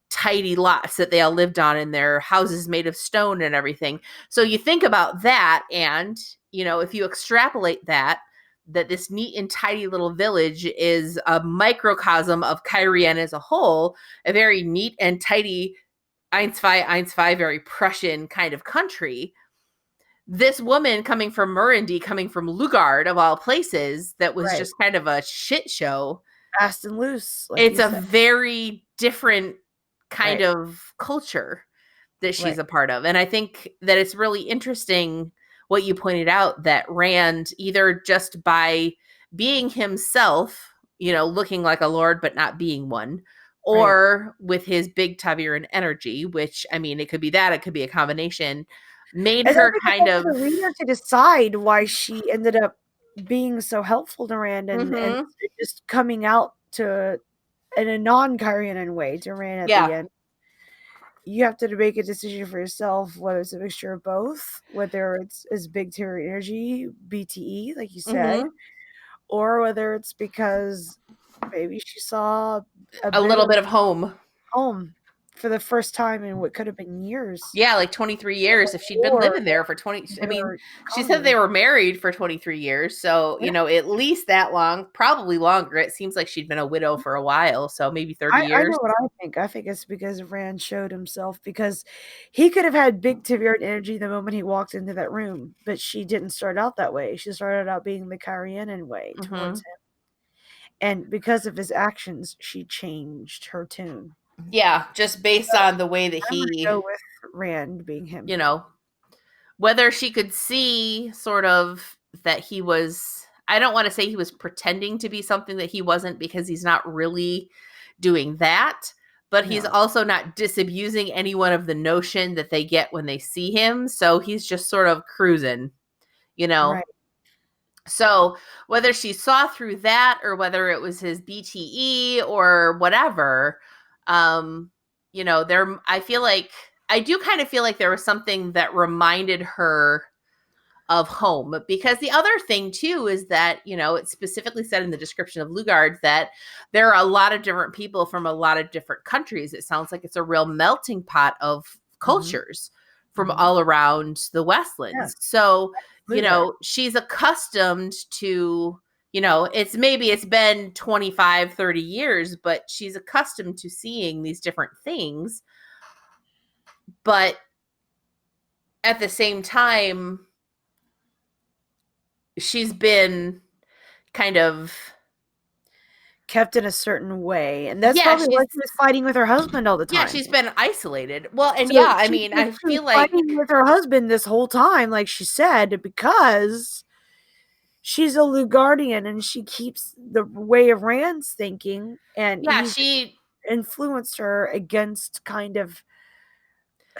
tidy lots that they all lived on, and their houses made of stone and everything. So you think about that, and if you extrapolate that this neat and tidy little village is a microcosm of Kyrian as a whole, a very neat and tidy eins zwei, very Prussian kind of country. This woman coming from Murundi, coming from Lugard of all places, that was just kind of a shit show. Fast and loose. Like it's a very different kind of culture that she's a part of. And I think that it's really interesting what you pointed out, that Rand, either just by being himself, looking like a lord but not being one, or with his big Taviran energy, which, it could be that, it could be a combination, made her kind of the reader to decide why she ended up being so helpful to Rand and just coming out to in a non-Kyrian way to Rand at the end. You have to make a decision for yourself, whether it's a mixture of both, whether it's big Tyrion energy, BTE, like you said, or whether it's because maybe she saw a little bit of home for the first time in what could have been years. Yeah, like 23 years if she'd been living there for 20. She said they were married for 23 years. So, at least that long, probably longer. It seems like she'd been a widow for a while. So maybe 30 years. I know what I think. I think it's because Rand showed himself, because he could have had big Taviran energy the moment he walked into that room. But she didn't start out that way. She started out being the Kyrianan way towards him. And because of his actions, she changed her tune. Yeah, just based on the way that he go with Rand being him. Whether she could see sort of that he was, I don't want to say he was pretending to be something that he wasn't, because he's not really doing that, but he's also not disabusing anyone of the notion that they get when they see him. So he's just sort of cruising, Right. So whether she saw through that, or whether it was his BTE or whatever, I do kind of feel like there was something that reminded her of home. Because the other thing too is that, it specifically said in the description of Lugard that there are a lot of different people from a lot of different countries. It sounds like it's a real melting pot of cultures from all around the Westlands. Yeah. So, Absolutely. she's accustomed to, it's been 25, 30 years, but she's accustomed to seeing these different things. But at the same time, she's been kind of kept in a certain way, and that's probably why she was fighting with her husband all the time. Yeah, she's been isolated. Well, and So I she mean, was I feel like fighting with her husband this whole time, like she said, because she's a Lugardian and she keeps the way of Rand's thinking, and she influenced her against kind of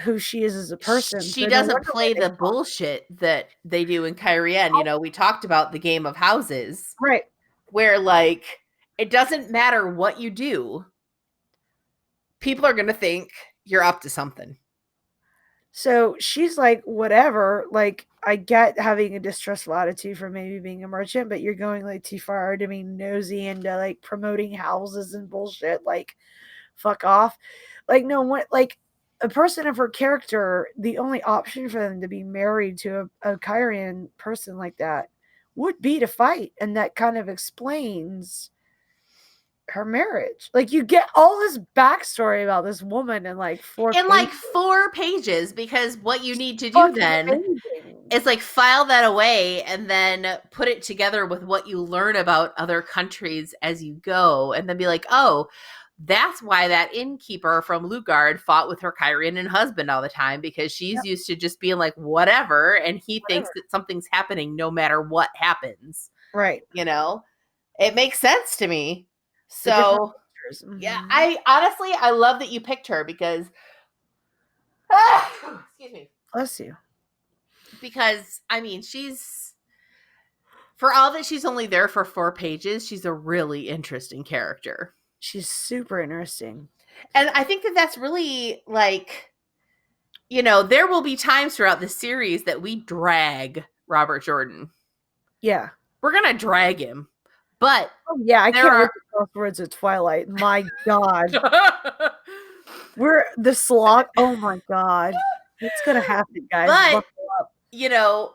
who she is as a person. She So doesn't play the bullshit that they do in Kyrian. We talked about the game of houses. Right. Where, like, it doesn't matter what you do. People are going to think you're up to something. So she's like, whatever, like, I get having a distrustful attitude for maybe being a merchant, but you're going like too far to be nosy into like promoting houses and bullshit. Like, fuck off. Like, no, what, like, a person of her character, the only option for them to be married to a Kyrian person like that would be to fight. And that kind of explains her marriage. Like, you get all this backstory about this woman in like 4 pages. Like 4 pages, because what you need to do then is like file that away and then put it together with what you learn about other countries as you go, and then be like, oh, that's why that innkeeper from Lugard fought with her Kyrian husband all the time, because she's used to just being like, whatever, and he thinks that something's happening no matter what happens. Right. It makes sense to me. So, yeah, I love that you picked her because, excuse me. Bless you. Because, I mean, for all that she's only there for 4 pages, she's a really interesting character. She's super interesting. And I think that that's really, like, there will be times throughout the series that we drag Robert Jordan. Yeah. We're going to drag him. But I can't wait to crosswords at Twilight. My God. We're the slog. Oh my God. It's going to happen, guys. But,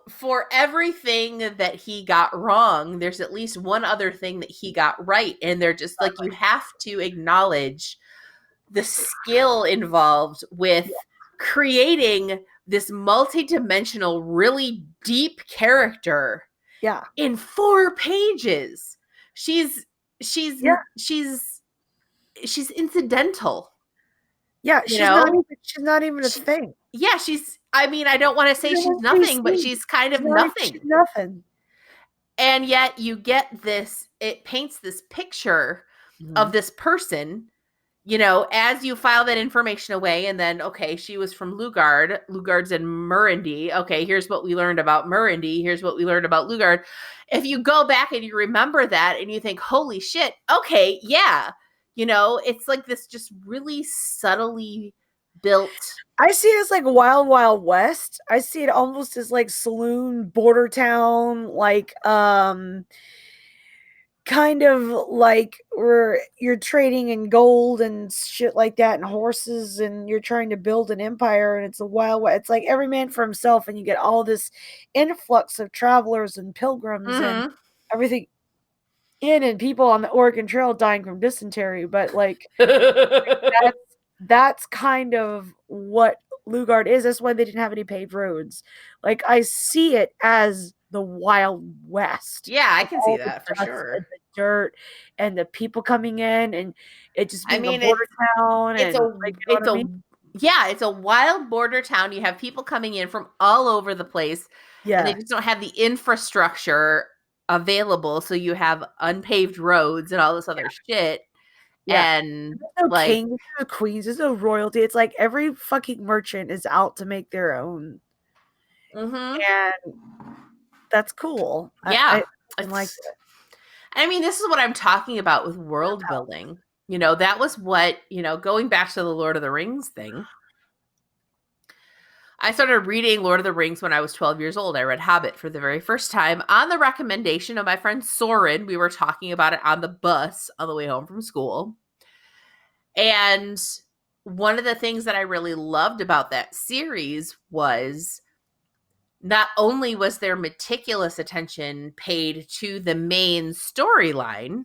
for everything that he got wrong, there's at least one other thing that he got right. And they're just like, you have to acknowledge the skill involved with creating this multi-dimensional, really deep character. Yeah. In 4 pages. She's incidental. Yeah, she's not even a thing. Yeah, I don't want to say she's nothing, but she's kind of nothing. She's nothing. And yet you get this, it paints this picture of this person, as you file that information away, and then, okay, she was from Lugard. Lugard's in Murandy. Okay, here's what we learned about Murandy. Here's what we learned about Lugard. If you go back and you remember that and you think, holy shit, okay, yeah. It's like this just really subtly built. I see it as like Wild Wild West. I see it almost as like saloon, border town, like kind of like where you're trading in gold and shit like that and horses, and you're trying to build an empire, and it's a wild West. It's like every man for himself, and you get all this influx of travelers and pilgrims and everything in, and people on the Oregon Trail dying from dysentery. But like that's kind of what Lugard is. That's why they didn't have any paved roads. Like, I see it as the Wild West. Yeah, I can see that for sure. And the dirt and the people coming in, and it just being a border town. It's a wild border town. You have people coming in from all over the place. Yeah, and they just don't have the infrastructure available, so you have unpaved roads and all this other shit. Yeah. And there's no king, there's no queens, there's no royalty. It's like every fucking merchant is out to make their own. And that's cool. Yeah. I like it. I mean, this is what I'm talking about with world building. That was what, going back to the Lord of the Rings thing. I started reading Lord of the Rings when I was 12 years old. I read Hobbit for the very first time on the recommendation of my friend Soren. We were talking about it on the bus on the way home from school. And one of the things that I really loved about that series was not only was there meticulous attention paid to the main storyline,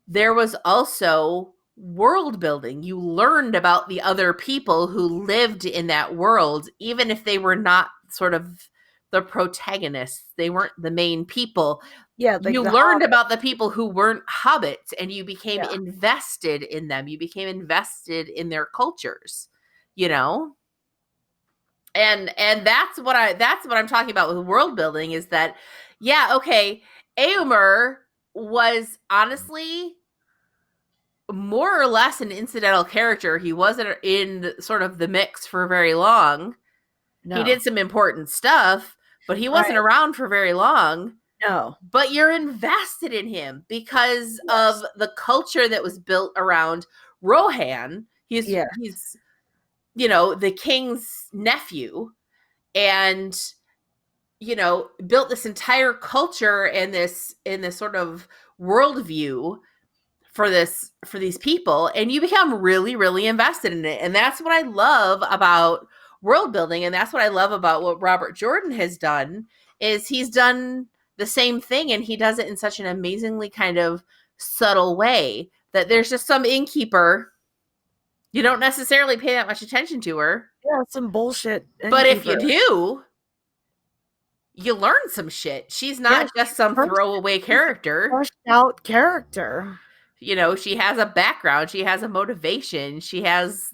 there was also world building. You learned about the other people who lived in that world, even if they were not sort of the protagonists. They weren't the main people. Yeah, like You the learned Hobbit. about the people who weren't hobbits, and you became Yeah. invested in them. You became invested in their cultures, you know? And that's what I'm talking about with world building is that, yeah, okay, Eomer was honestly more or less an incidental character. He wasn't in sort of the mix for very long. No. He did some important stuff, but he wasn't Right. around for very long. No. But you're invested in him because Yes. of the culture that was built around Rohan. He's Yes. he's you know, the king's nephew, and built this entire culture and this in this sort of worldview for these people, and you become really, really invested in it. And that's what I love about world building, and that's what I love about what Robert Jordan has done, is he's done the same thing, and he does it in such an amazingly kind of subtle way that there's just some innkeeper. You don't necessarily pay that much attention to her. Yeah, some bullshit. But if you innkeeper. do, you learn some shit. She's not just some throwaway character. Fleshed out character. She has a background. She has a motivation. She has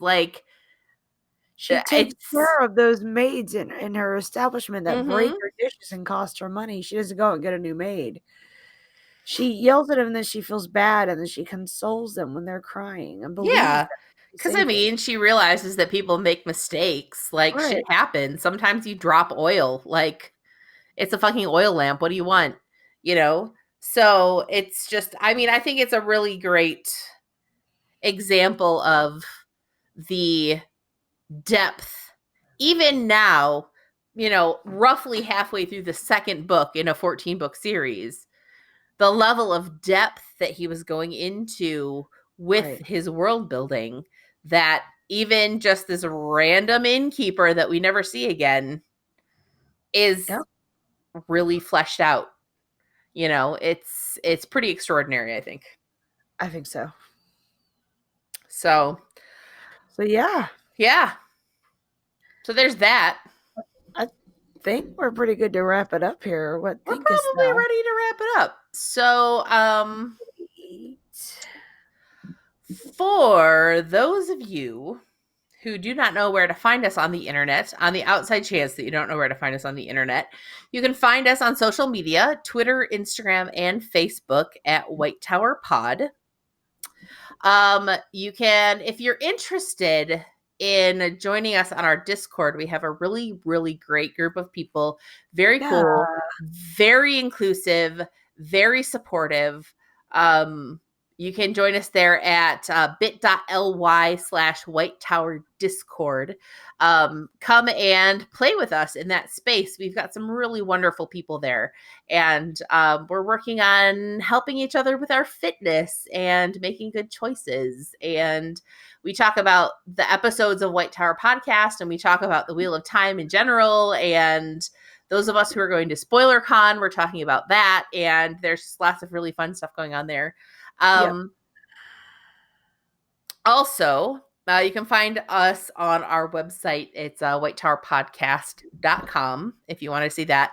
She takes care of those maids in her establishment that break her dishes and cost her money. She doesn't go and get a new maid. She yells at them, and then she feels bad, and then she consoles them when they're crying and believes them. Because she realizes that people make mistakes. Like, shit happens. Sometimes you drop oil. Like, it's a fucking oil lamp. What do you want? So it's just, I think it's a really great example of the depth. Even now, roughly halfway through the second book in a 14-book series, the level of depth that he was going into with his world building, that even just this random innkeeper that we never see again is really fleshed out. It's pretty extraordinary, I think. I think so. So yeah. So there's that. I think we're pretty good to wrap it up here. We're probably ready to wrap it up. So, for those of you who do not know where to find us on the internet, on the outside chance that you don't know where to find us on the internet, you can find us on social media, Twitter, Instagram, and Facebook at White Tower Pod. You can, if you're interested in joining us on our Discord, we have a really, really great group of people. Very cool, very inclusive, very supportive. You can join us there at bit.ly/White Tower Discord. Come and play with us in that space. We've got some really wonderful people there. And we're working on helping each other with our fitness and making good choices. And we talk about the episodes of White Tower Podcast, and we talk about the Wheel of Time in general. And those of us who are going to SpoilerCon, we're talking about that. And there's lots of really fun stuff going on there. Also, you can find us on our website. It's whitetowerpodcast.com if you want to see that.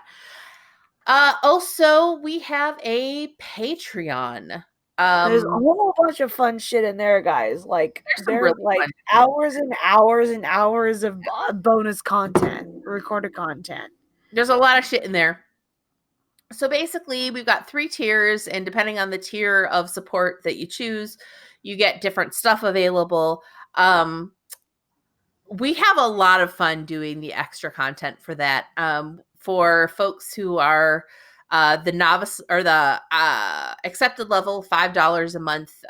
Also, we have a Patreon. There's a whole bunch of fun shit in there, guys. There's really hours and hours and hours of bonus content, recorded content. There's a lot of shit in there. So basically, we've got 3 tiers, and depending on the tier of support that you choose, you get different stuff available. We have a lot of fun doing the extra content for that. For folks who are the novice or the accepted level, $5 a month.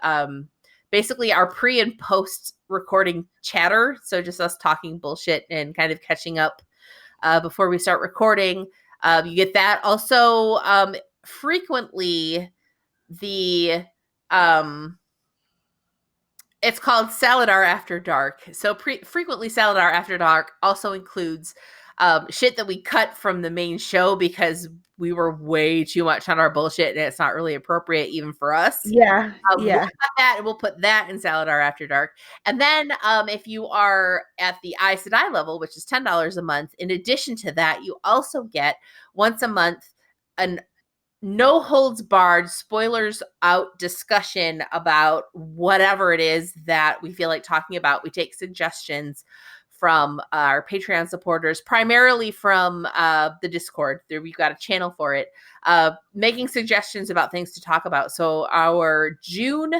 basically our pre and post recording chatter. So just us talking bullshit and kind of catching up before we start recording. You get that. Also, frequently the it's called Saladar After Dark. So frequently Saladar After Dark also includes shit that we cut from the main show because we were way too much on our bullshit and it's not really appropriate even for us. Yeah. We'll cut that and we'll put that in Saladar After Dark. And then if you are at the Aes Sedai level, which is $10 a month, in addition to that, you also get once a month an no holds barred, spoilers out discussion about whatever it is that we feel like talking about. We take suggestions from our Patreon supporters, primarily from the Discord. There, we've got a channel for it, making suggestions about things to talk about. So our June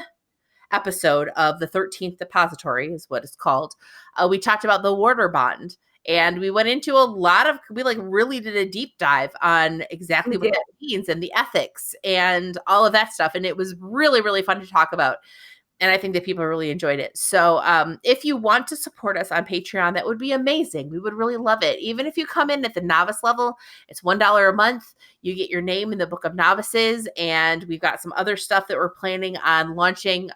episode of the 13th Depository is what it's called. We talked about the Warder Bond. And we went into we really did a deep dive on exactly what that means and the ethics and all of that stuff. And it was really, really fun to talk about. And I think that people really enjoyed it. So if you want to support us on Patreon, that would be amazing. We would really love it. Even if you come in at the novice level, it's $1 a month. You get your name in the Book of Novices. And we've got some other stuff that we're planning on launching,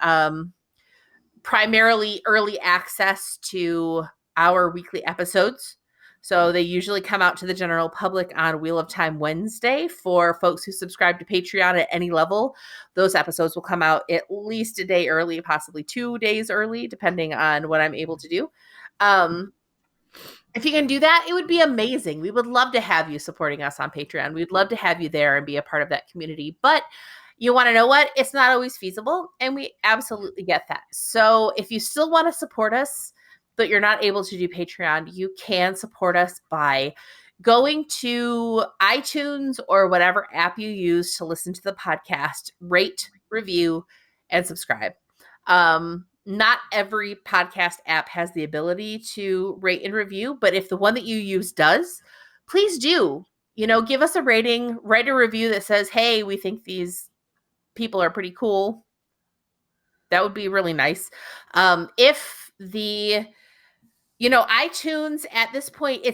primarily early access to our weekly episodes. So they usually come out to the general public on Wheel of Time Wednesday. For folks who subscribe to Patreon at any level, those episodes will come out at least a day early, possibly 2 days early, depending on what I'm able to do. If you can do that, it would be amazing. We would love to have you supporting us on Patreon. We'd love to have you there and be a part of that community. But you want to know what? It's not always feasible, and we absolutely get that. So if you still want to support us, but you're not able to do Patreon, you can support us by going to iTunes or whatever app you use to listen to the podcast, rate, review, and subscribe. Not every podcast app has the ability to rate and review, but if the one that you use does, please do. Give us a rating, write a review that says, hey, we think these people are pretty cool. That would be really nice. If the iTunes at this point,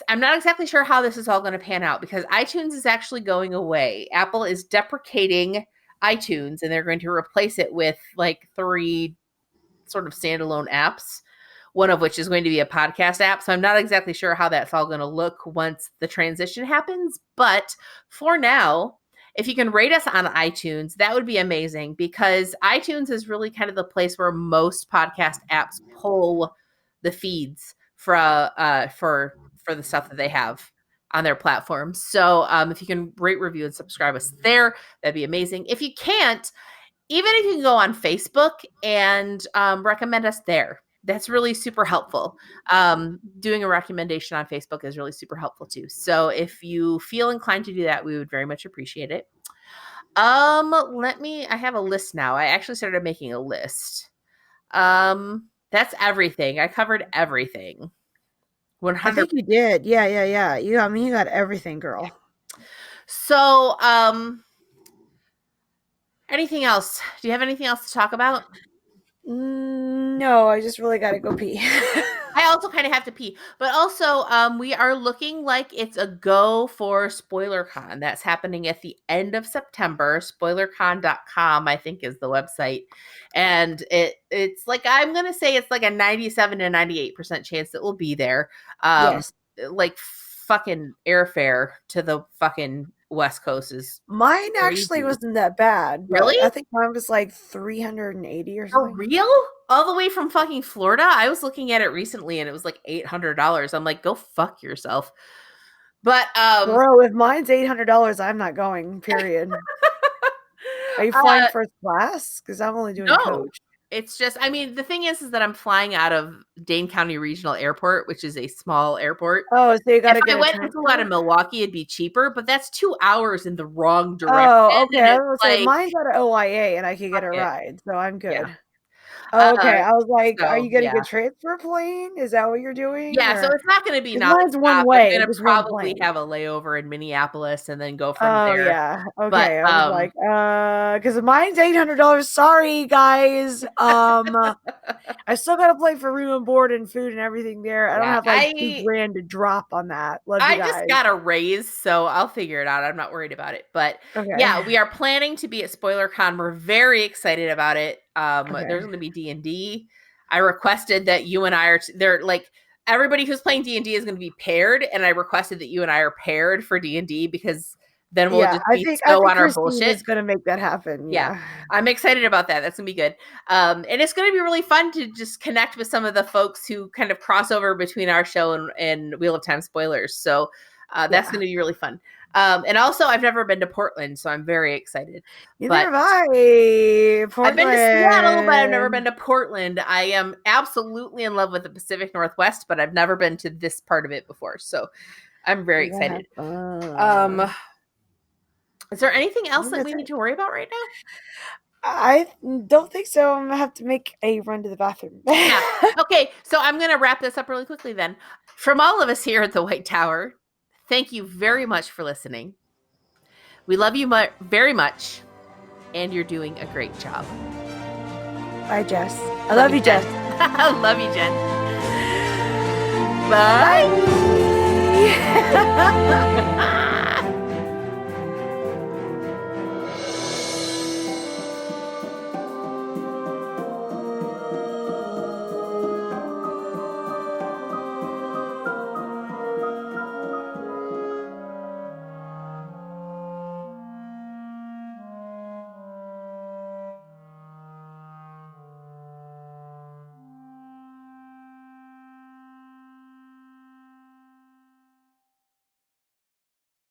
I'm not exactly sure how this is all going to pan out because iTunes is actually going away. Apple is deprecating iTunes and they're going to replace it with like 3 sort of standalone apps, one of which is going to be a podcast app. So I'm not exactly sure how that's all going to look once the transition happens. But for now, if you can rate us on iTunes, that would be amazing because iTunes is really kind of the place where most podcast apps pull the feeds for the stuff that they have on their platform. So if you can rate, review, and subscribe us there, that'd be amazing. If you can't, even if you can go on Facebook and recommend us there, that's really super helpful. Doing a recommendation on Facebook is really super helpful too. So if you feel inclined to do that, we would very much appreciate it. I have a list now. I actually started making a list. That's everything. I covered everything. 100%. I think you did. Yeah. You got everything, girl. So, anything else? Do you have anything else to talk about? No, I just really got to go pee. I also kind of have to pee. But also, we are looking like it's a go for SpoilerCon. That's happening at the end of September. SpoilerCon.com, I think, is the website. And it's like, I'm going to say it's like a 97 to 98% chance that we'll be there. Yes. Like fucking airfare to the fucking West Coast is mine crazy. Actually wasn't that bad. Really? I think mine was like 380 or something. For real? All the way from fucking Florida? I was looking at it recently and it was like $800. I'm like, go fuck yourself. But bro, if mine's $800, I'm not going, period. Are you flying first class? Because I'm only doing coach. It's just, the thing is that I'm flying out of Dane County Regional Airport, which is a small airport. Oh, so you got to get. If I went and flew out of Milwaukee, it'd be cheaper, but that's 2 hours in the wrong direction. Oh, okay. I was like, mine's out of OIA, and I can get a ride, so I'm good. Yeah. Oh, okay. I was like, are So you getting yeah. a transfer plane? Is that what you're doing? Yeah, so Or it's not gonna be 'cause mine's nonstop. one I'm way, gonna just one probably plane. have a layover in Minneapolis and then go from Oh, there. yeah. But, Okay. I was like, because mine's $800. Sorry, guys. I still gotta pay for room and board and food and everything there. I don't yeah, have like $2,000 to drop on that. Love you I just guys. got a raise, so I'll figure it out. I'm not worried about it. But yeah, Okay. we are planning to be at SpoilerCon. We're very excited about it. Okay. There's going to be D&D. I requested that you and I are they're like everybody who's playing D&D is going to be paired, and I requested that you and I are paired for D&D because then we'll Yeah, just I be think so on our Christine bullshit. is gonna make that happen. Yeah, Yeah. I'm excited about that. That's gonna be good. And it's gonna be really fun to just connect with some of the folks who kind of cross over between our show and Wheel of Time spoilers. So that's Yeah. gonna be really fun. And also, I've never been to Portland, so I'm very excited. Neither But have I. I've been to Seattle, but I've never been Portland. to Portland. I am absolutely in love with the Pacific Northwest, but I've never been to this part of it before. So I'm very You're gonna have excited. fun. Is there anything else think that that's we need it. to worry about right now? I don't think so. I'm gonna have to make a run to the bathroom. Yeah. Okay, so I'm going to wrap this up really quickly then. From all of us here at the White Tower, thank you very much for listening. We love you very much, and you're doing a great job. Bye, Jess. I love you, Jess. I love you, Jen. Bye. Bye.